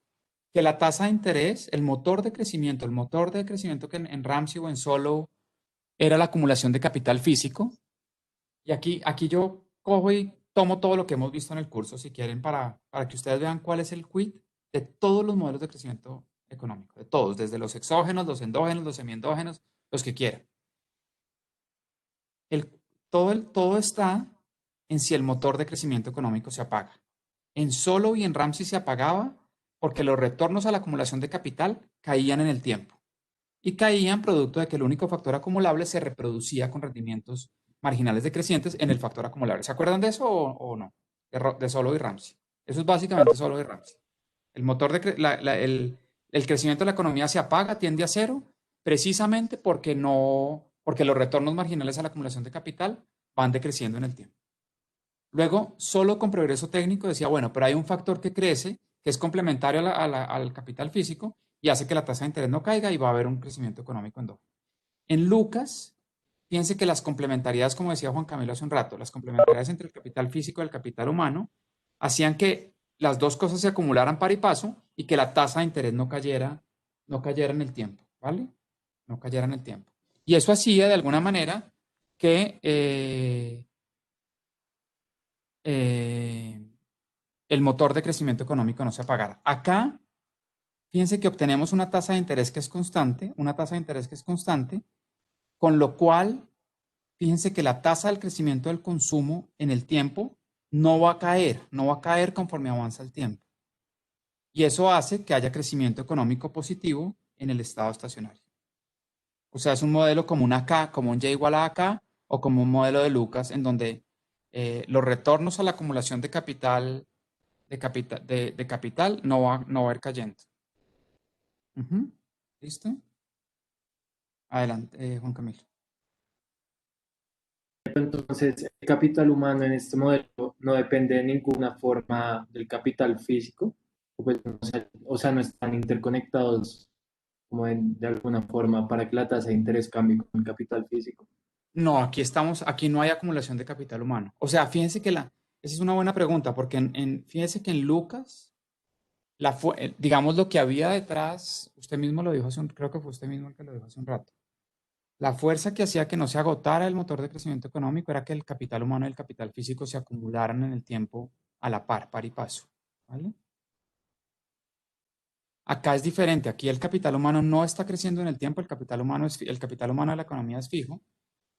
Que la tasa de interés, el motor de crecimiento que en Ramsey o en Solow era la acumulación de capital físico. Y aquí yo cojo y tomo todo lo que hemos visto en el curso, si quieren, para que ustedes vean cuál es el quid de todos los modelos de crecimiento económico, de todos, desde los exógenos, los endógenos, los semiendógenos, los que quieran. Todo está en si el motor de crecimiento económico se apaga. En Solow y en Ramsey se apagaba porque los retornos a la acumulación de capital caían en el tiempo y caían producto de que el único factor acumulable se reproducía con rendimientos marginales decrecientes en el factor acumulable. ¿Se acuerdan de eso o no? De Solow y Ramsey. Eso es básicamente Solow y Ramsey. El motor el crecimiento de la economía se apaga, tiende a cero, precisamente porque los retornos marginales a la acumulación de capital van decreciendo en el tiempo. Luego, solo con progreso técnico decía, bueno, pero hay un factor que crece, que es complementario al capital físico y hace que la tasa de interés no caiga y va a haber un crecimiento económico endógeno. En Lucas, fíjense que las complementariedades, como decía Juan Camilo hace un rato, las complementariedades entre el capital físico y el capital humano, hacían que las dos cosas se acumularan par y paso y que la tasa de interés no cayera en el tiempo, ¿vale? No cayera en el tiempo. Y eso hacía de alguna manera que el motor de crecimiento económico no se apagara. Acá, fíjense que obtenemos una tasa de interés que es constante, con lo cual, fíjense que la tasa del crecimiento del consumo en el tiempo no va a caer conforme avanza el tiempo. Y eso hace que haya crecimiento económico positivo en el estado estacionario. O sea, es un modelo como una K, como un Y igual a AK, o como un modelo de Lucas, en donde los retornos a la acumulación de capital no va a ir cayendo. ¿Listo? Adelante, Juan Camilo. Entonces, el capital humano en este modelo no depende de ninguna forma del capital físico, pues, o sea, no están interconectados como de alguna forma para que la tasa de interés cambie con el capital físico. No, aquí no hay acumulación de capital humano. O sea, fíjense que esa es una buena pregunta, porque fíjense que en Lucas, digamos lo que había detrás, usted mismo lo dijo creo que fue usted mismo el que lo dijo hace un rato. La fuerza que hacía que no se agotara el motor de crecimiento económico era que el capital humano y el capital físico se acumularan en el tiempo a la par y paso. ¿Vale? Acá es diferente. Aquí el capital humano no está creciendo en el tiempo, el capital humano de la economía es fijo.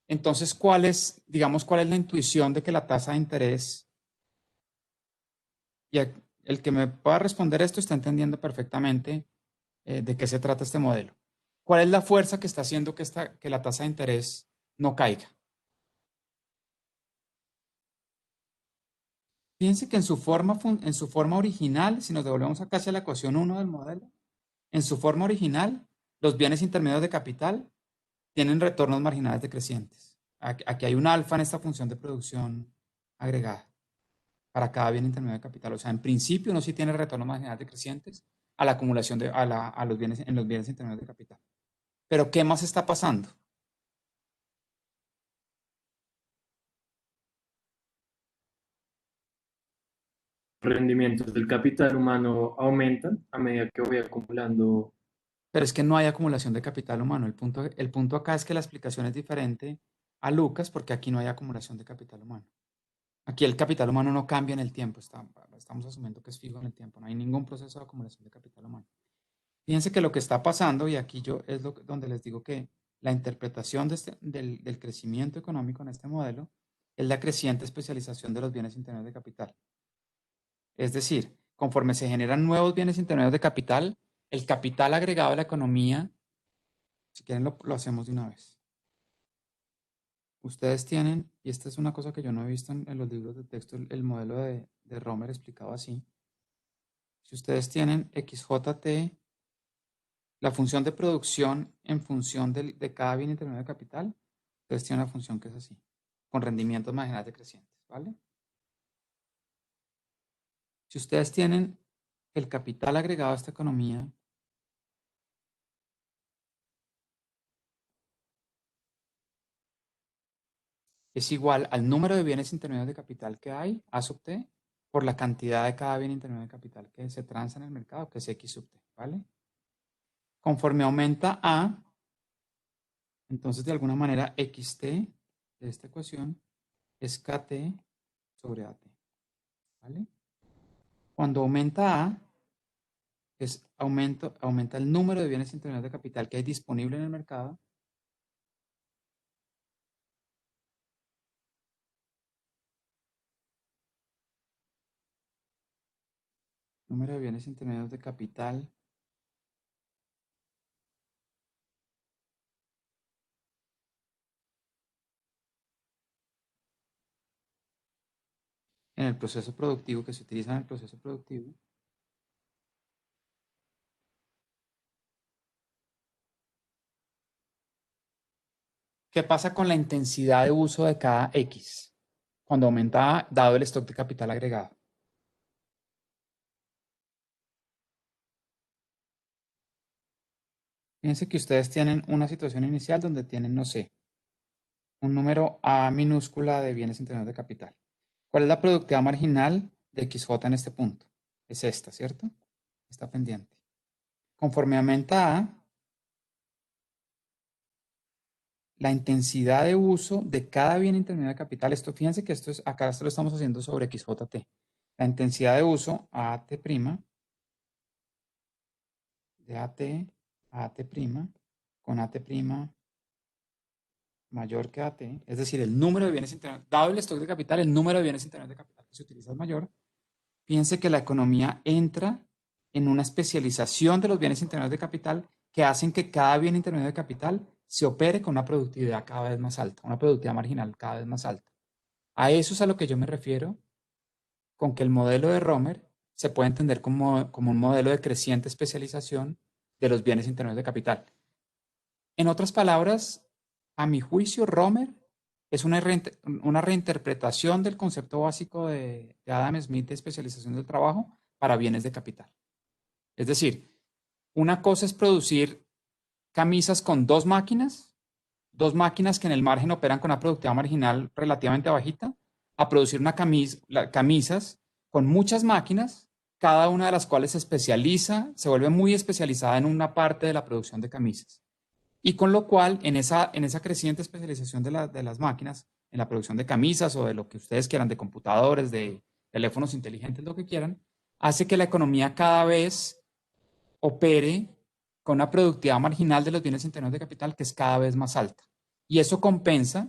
Entonces, cuál es la intuición de que la tasa de interés? Y el que me pueda responder esto está entendiendo perfectamente de qué se trata este modelo. ¿Cuál es la fuerza que está haciendo que la tasa de interés no caiga? Fíjense que en su forma original, si nos devolvemos acá hacia la ecuación 1 del modelo, En su forma original, los bienes intermedios de capital tienen retornos marginales decrecientes. Aquí hay un alfa en esta función de producción agregada para cada bien intermedio de capital. O sea, en principio uno sí tiene retornos marginales decrecientes a la acumulación a los bienes, en los bienes intermedios de capital. Pero ¿qué más está pasando? Rendimientos del capital humano aumentan a medida que voy acumulando. Pero es que no hay acumulación de capital humano. El punto acá es que la explicación es diferente a Lucas porque aquí no hay acumulación de capital humano. Aquí el capital humano no cambia en el tiempo, estamos asumiendo que es fijo en el tiempo, no hay ningún proceso de acumulación de capital humano. Fíjense que lo que está pasando, y aquí yo es donde les digo que la interpretación del crecimiento económico en este modelo es la creciente especialización de los bienes intermedios de capital. Es decir, conforme se generan nuevos bienes intermedios de capital, el capital agregado de la economía, si quieren lo hacemos de una vez. Ustedes tienen, y esta es una cosa que yo no he visto en los libros de texto, el modelo de Romer explicado así. Si ustedes tienen XJT, la función de producción en función de cada bien intermedio de capital, ustedes tienen una función que es así, con rendimientos marginales decrecientes, ¿vale? Si ustedes tienen el capital agregado a esta economía, es igual al número de bienes intermedios de capital que hay, A sub T, por la cantidad de cada bien intermedio de capital que se transa en el mercado, que es X sub T, ¿vale? Conforme aumenta A, entonces de alguna manera XT de esta ecuación es KT sobre AT, ¿vale? Cuando aumenta A, aumenta el número de bienes intermedios de capital que hay disponible en el mercado. Número de bienes intermedios de capital en el proceso productivo, que se utiliza en el proceso productivo. ¿Qué pasa con la intensidad de uso de cada X cuando aumenta dado el stock de capital agregado? Fíjense que ustedes tienen una situación inicial donde tienen, no sé, un número A minúscula de bienes intermedios de capital. ¿Cuál es la productividad marginal de XJ en este punto? Es esta, ¿cierto? Está pendiente. Conforme aumenta A, la intensidad de uso de cada bien intermedio de capital, fíjense que acá esto lo estamos haciendo sobre XJT. La intensidad de uso a AT', de AT a AT', con AT' mayor que AT, es decir, el número de bienes intermedios, dado el stock de capital, el número de bienes intermedios de capital que se utiliza es mayor. Fíjense que la economía entra en una especialización de los bienes intermedios de capital que hacen que cada bien intermedio de capital se opere con una productividad cada vez más alta, una productividad marginal cada vez más alta. A eso es a lo que yo me refiero con que el modelo de Romer se puede entender como un modelo de creciente especialización de los bienes intermedios de capital. En otras palabras, a mi juicio, Romer es una reinterpretación del concepto básico de Adam Smith de especialización del trabajo para bienes de capital. Es decir, una cosa es producir camisas con dos máquinas que en el margen operan con una productividad marginal relativamente bajita, a producir camisas con muchas máquinas, cada una de las cuales se especializa, se vuelve muy especializada en una parte de la producción de camisas. Y con lo cual, en esa creciente especialización de las máquinas, en la producción de camisas o de lo que ustedes quieran, de computadores, de teléfonos inteligentes, lo que quieran, hace que la economía cada vez opere con una productividad marginal de los bienes intermedios de capital que es cada vez más alta. Y eso compensa,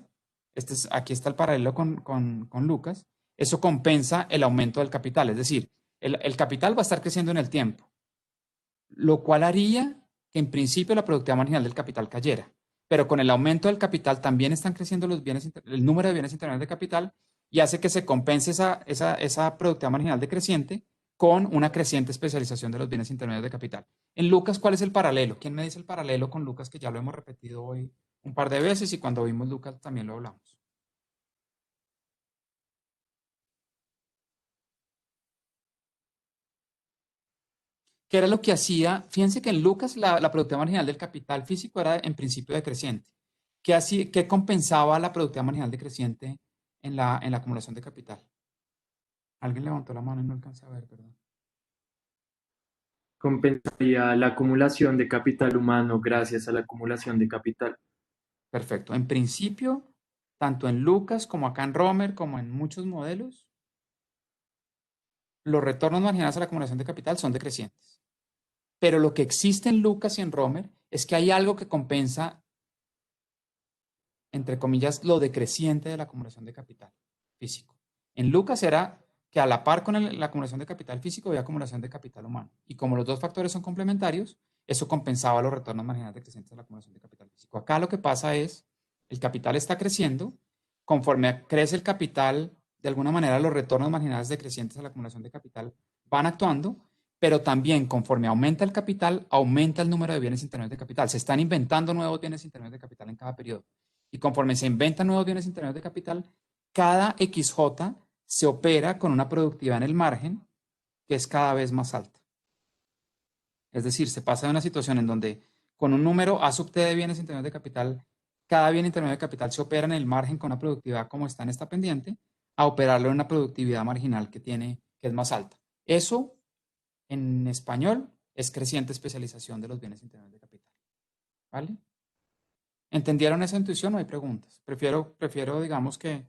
aquí está el paralelo con Lucas, eso compensa el aumento del capital. Es decir, el capital va a estar creciendo en el tiempo, lo cual haría que en principio la productividad marginal del capital cayera. Pero con el aumento del capital también están creciendo el número de bienes intermedios de capital y hace que se compense esa productividad marginal decreciente con una creciente especialización de los bienes intermedios de capital. En Lucas, ¿cuál es el paralelo? ¿Quién me dice el paralelo con Lucas, que ya lo hemos repetido hoy un par de veces y cuando vimos Lucas también lo hablamos? ¿Qué era lo que hacía? Fíjense que en Lucas la productividad marginal del capital físico era en principio decreciente. ¿Qué compensaba la productividad marginal decreciente en la acumulación de capital? Alguien levantó la mano y no alcancé a ver, perdón. Compensaría la acumulación de capital humano gracias a la acumulación de capital. Perfecto. En principio, tanto en Lucas como acá en Romer, como en muchos modelos, los retornos marginales a la acumulación de capital son decrecientes. Pero lo que existe en Lucas y en Romer es que hay algo que compensa, entre comillas, lo decreciente de la acumulación de capital físico. En Lucas era que a la par con la acumulación de capital físico había acumulación de capital humano. Y como los dos factores son complementarios, eso compensaba los retornos marginales decrecientes de la acumulación de capital físico. Acá lo que pasa es, el capital está creciendo, conforme crece el capital, de alguna manera los retornos marginales decrecientes de la acumulación de capital van actuando, pero también conforme aumenta el capital, aumenta el número de bienes intermedios de capital. Se están inventando nuevos bienes intermedios de capital en cada periodo. Y conforme se inventan nuevos bienes intermedios de capital, cada XJ se opera con una productividad en el margen que es cada vez más alta. Es decir, se pasa de una situación en donde con un número A sub T de bienes intermedios de capital, cada bien intermedio de capital se opera en el margen con una productividad como está en esta pendiente, a operarlo en una productividad marginal que es más alta. Eso, en español, es creciente especialización de los bienes intermedios de capital. ¿Vale? ¿Entendieron esa intuición? No hay preguntas. Prefiero digamos que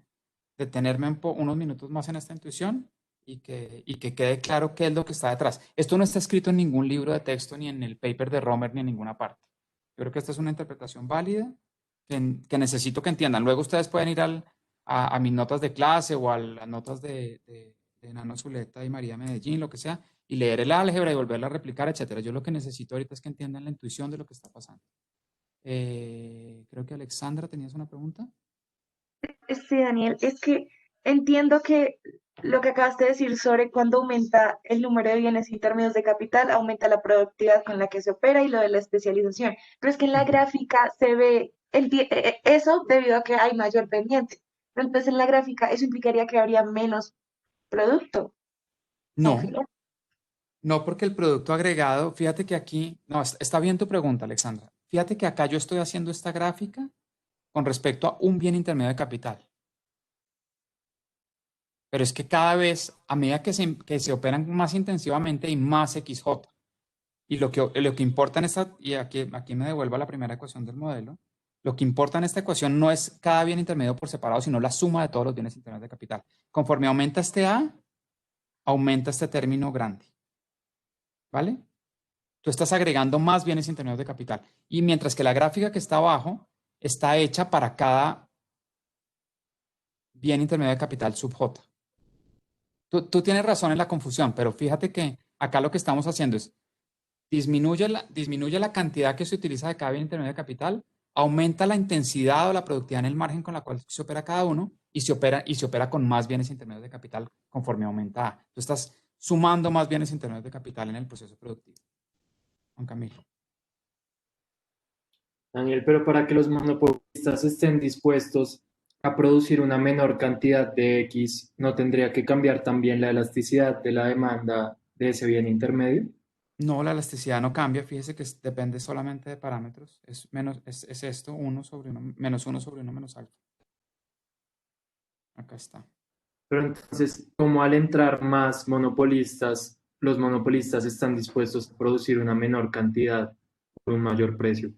detenerme unos minutos más en esta intuición y que quede claro qué es lo que está detrás. Esto no está escrito en ningún libro de texto, ni en el paper de Romer, ni en ninguna parte. Yo creo que esta es una interpretación válida que necesito que entiendan. Luego ustedes pueden ir a mis notas de clase o a las notas de Nano Zuleta y María Medellín, lo que sea, y leer el álgebra y volverla a replicar, etcétera. Yo lo que necesito ahorita es que entiendan la intuición de lo que está pasando. Creo que Alexandra, ¿tenías una pregunta? Sí, Daniel, es que entiendo que lo que acabas de decir sobre cuando aumenta el número de bienes intermedios de capital, aumenta la productividad con la que se opera y lo de la especialización. Pero es que en la gráfica se ve eso debido a que hay mayor pendiente. Pero entonces en la gráfica eso implicaría que habría menos producto. Aunque No, no, porque el producto agregado, fíjate que aquí, no, está bien tu pregunta, Alexandra. Fíjate que acá yo estoy haciendo esta gráfica con respecto a un bien intermedio de capital. Pero es que cada vez, a medida que se operan más intensivamente, hay más XJ. Y lo que importa en esta, y aquí me devuelvo a la primera ecuación del modelo, lo que importa en esta ecuación no es cada bien intermedio por separado, sino la suma de todos los bienes intermedios de capital. Conforme aumenta este A, aumenta este término grande. ¿Vale? Tú estás agregando más bienes intermedios de capital. Y mientras que la gráfica que está abajo está hecha para cada bien intermedio de capital sub J. Tú tienes razón en la confusión, pero fíjate que acá lo que estamos haciendo es disminuye la cantidad que se utiliza de cada bien intermedio de capital, aumenta la intensidad o la productividad en el margen con la cual se opera cada uno y se opera con más bienes intermedios de capital conforme aumenta A. Tú estás sumando más bienes intermedios de capital en el proceso productivo. Juan Camilo. Daniel, pero para que los monopolistas estén dispuestos a producir una menor cantidad de X, ¿no tendría que cambiar también la elasticidad de la demanda de ese bien intermedio? No, la elasticidad no cambia, fíjese que depende solamente de parámetros. Es esto, 1 sobre 1, menos 1 sobre 1 menos alfa. Acá está. Pero entonces, como al entrar más monopolistas, los monopolistas están dispuestos a producir una menor cantidad por un mayor precio.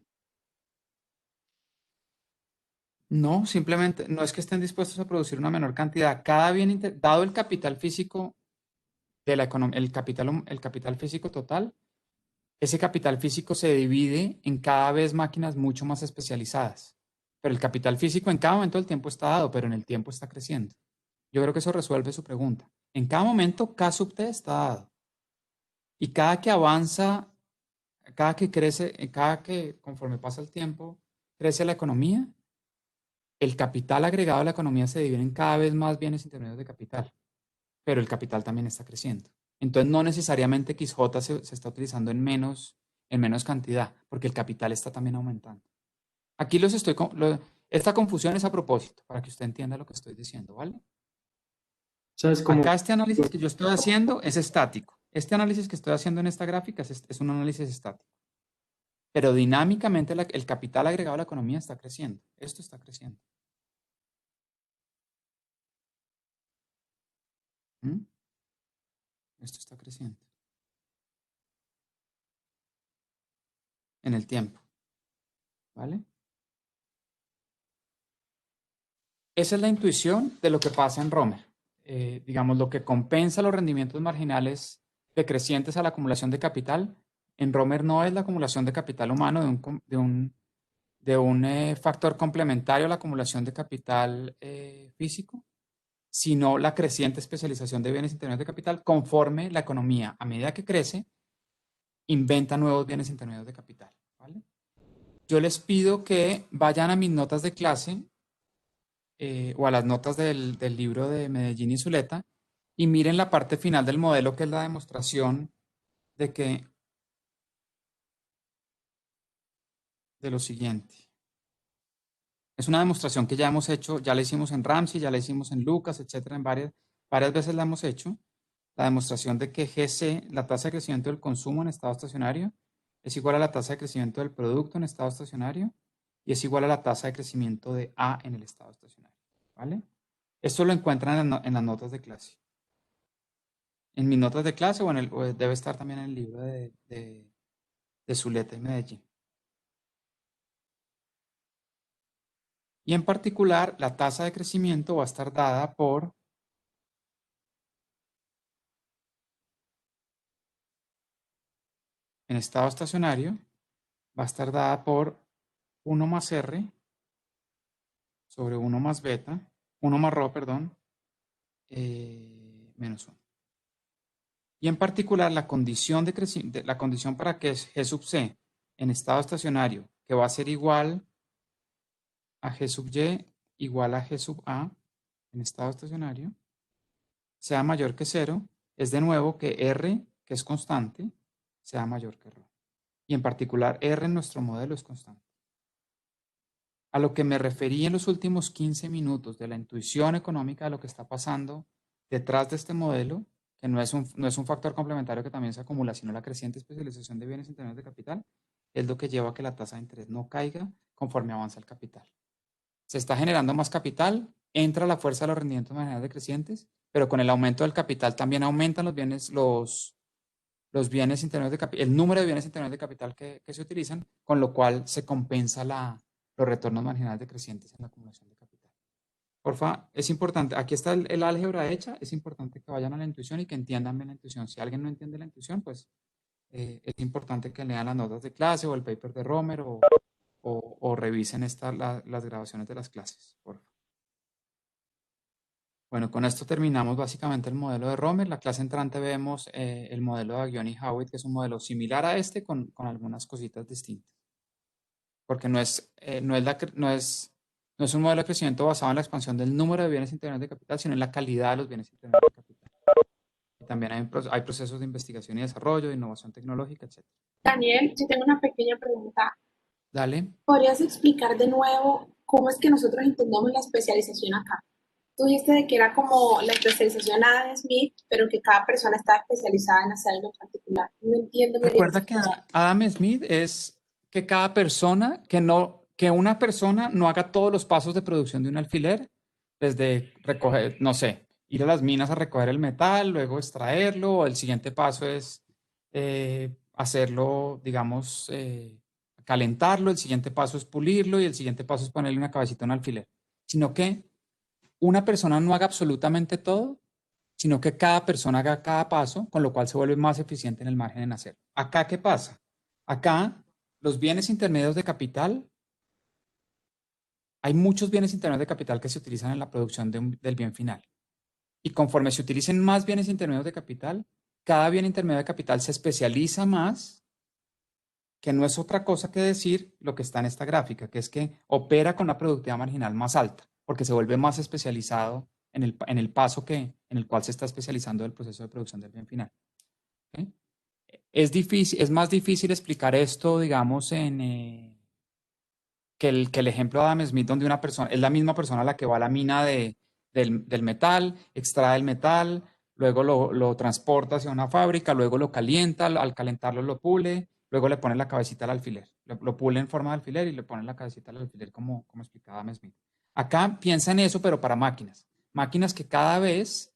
No, simplemente no es que estén dispuestos a producir una menor cantidad. Cada bien, dado el capital físico de la economía, el capital físico total, ese capital físico se divide en cada vez máquinas mucho más especializadas. Pero el capital físico en cada momento del tiempo está dado, pero en el tiempo está creciendo. Yo creo que eso resuelve su pregunta. En cada momento, K sub T está dado. Y cada que avanza, cada que crece, cada que conforme pasa el tiempo, crece la economía, el capital agregado a la economía se divide en cada vez más bienes intermedios de capital, pero el capital también está creciendo. Entonces, no necesariamente XJ se está utilizando en menos cantidad, porque el capital está también aumentando. Aquí esta confusión es a propósito, para que usted entienda lo que estoy diciendo, ¿vale? ¿Sabes cómo? Acá este análisis que yo estoy haciendo es estático. Este análisis que estoy haciendo en esta gráfica es un análisis estático. Pero dinámicamente el capital agregado a la economía está creciendo. Esto está creciendo. ¿Mm? Esto está creciendo. En el tiempo. ¿Vale? Esa es la intuición de lo que pasa en Romer. Digamos, lo que compensa los rendimientos marginales decrecientes a la acumulación de capital, en Romer no es la acumulación de capital humano de un factor complementario a la acumulación de capital físico, sino la creciente especialización de bienes intermedios de capital conforme la economía, a medida que crece, inventa nuevos bienes intermedios de capital. ¿Vale? Yo les pido que vayan a mis notas de clase o a las notas del libro de Medellín y Zuleta y miren la parte final del modelo, que es la demostración de lo siguiente. Es una demostración que ya hemos hecho, ya la hicimos en Ramsey, ya la hicimos en Lucas, etcétera, en varias veces la hemos hecho. La demostración de que GC, la tasa de crecimiento del consumo en estado estacionario, es igual a la tasa de crecimiento del producto en estado estacionario y es igual a la tasa de crecimiento de A en el estado estacionario. ¿Vale? Esto lo encuentran en las notas de clase. En mis notas de clase o debe estar también en el libro de Zuleta y Medellín. Y en particular, la tasa de crecimiento va a estar dada por en estado estacionario, va a estar dada por 1 más R sobre 1 más beta, 1 más ρ, perdón, menos 1. Y en particular, la condición la condición para que es G sub C en estado estacionario, que va a ser igual a G sub Y igual a G sub A en estado estacionario, sea mayor que 0, es de nuevo que R, que es constante, sea mayor que ρ. Y en particular, R en nuestro modelo es constante. A lo que me referí en los últimos 15 minutos de la intuición económica de lo que está pasando detrás de este modelo, que no es un factor complementario que también se acumula, sino la creciente especialización de bienes intermedios de capital, es lo que lleva a que la tasa de interés no caiga conforme avanza el capital. Se está generando más capital, entra la fuerza de los rendimientos marginales decrecientes, pero con el aumento del capital también aumentan los bienes intermedios de capital, el número de bienes intermedios de capital que se utilizan, con lo cual se compensa los retornos marginales decrecientes en la acumulación de capital. Porfa, es importante, aquí está el álgebra hecha, es importante que vayan a la intuición y que entiendan bien la intuición. Si alguien no entiende la intuición, pues es importante que lean las notas de clase o el paper de Romer o revisen las grabaciones de las clases, porfa. Bueno, con esto terminamos básicamente el modelo de Romer. La clase entrante vemos el modelo de Aghion y Howitt, que es un modelo similar a este con algunas cositas distintas. Porque no es un modelo de crecimiento basado en la expansión del número de bienes intermedios de capital, sino en la calidad de los bienes intermedios de capital. Y también hay procesos de investigación y desarrollo, de innovación tecnológica, etc. Daniel, yo tengo una pequeña pregunta. Dale. ¿Podrías explicar de nuevo cómo es que nosotros entendemos la especialización acá? Tú dijiste de que era como la especialización Adam Smith, pero que cada persona está especializada en hacer algo en particular. No entiendo muy bien. Recuerda que Adam Smith es que cada persona, que una persona no haga todos los pasos de producción de un alfiler, desde recoger, no sé, ir a las minas a recoger el metal, luego extraerlo, o el siguiente paso es hacerlo, digamos, calentarlo, el siguiente paso es pulirlo y el siguiente paso es ponerle una cabecita a un alfiler, sino que una persona no haga absolutamente todo, sino que cada persona haga cada paso, con lo cual se vuelve más eficiente en el margen en hacerlo. Acá, ¿qué pasa? Acá, los bienes intermedios de capital, hay muchos bienes intermedios de capital que se utilizan en la producción del bien final. Y conforme se utilicen más bienes intermedios de capital, cada bien intermedio de capital se especializa más, que no es otra cosa que decir lo que está en esta gráfica, que es que opera con una productividad marginal más alta, porque se vuelve más especializado en el paso en el cual se está especializando el proceso de producción del bien final. ¿ok? Es difícil, es más difícil explicar esto, digamos, que el ejemplo de Adam Smith, donde una persona, es la misma persona la que va a la mina del metal, extrae el metal, luego lo transporta hacia una fábrica, luego lo calienta, al calentarlo lo pule, luego le pone la cabecita al alfiler. Lo pule en forma de alfiler y le pone la cabecita al alfiler, como explicaba Adam Smith. Acá piensa en eso, pero para máquinas. Máquinas que cada vez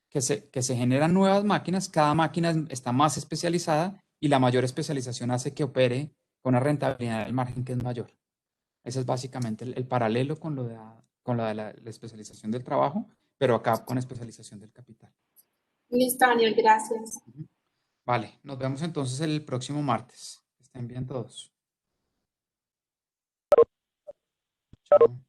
que se generan nuevas máquinas, cada máquina está más especializada y la mayor especialización hace que opere con una rentabilidad del margen que es mayor. Ese es básicamente el paralelo con lo de la especialización del trabajo, pero acá con especialización del capital. Listo, Daniel, gracias. Vale, nos vemos entonces el próximo martes. Que estén bien todos. Chao.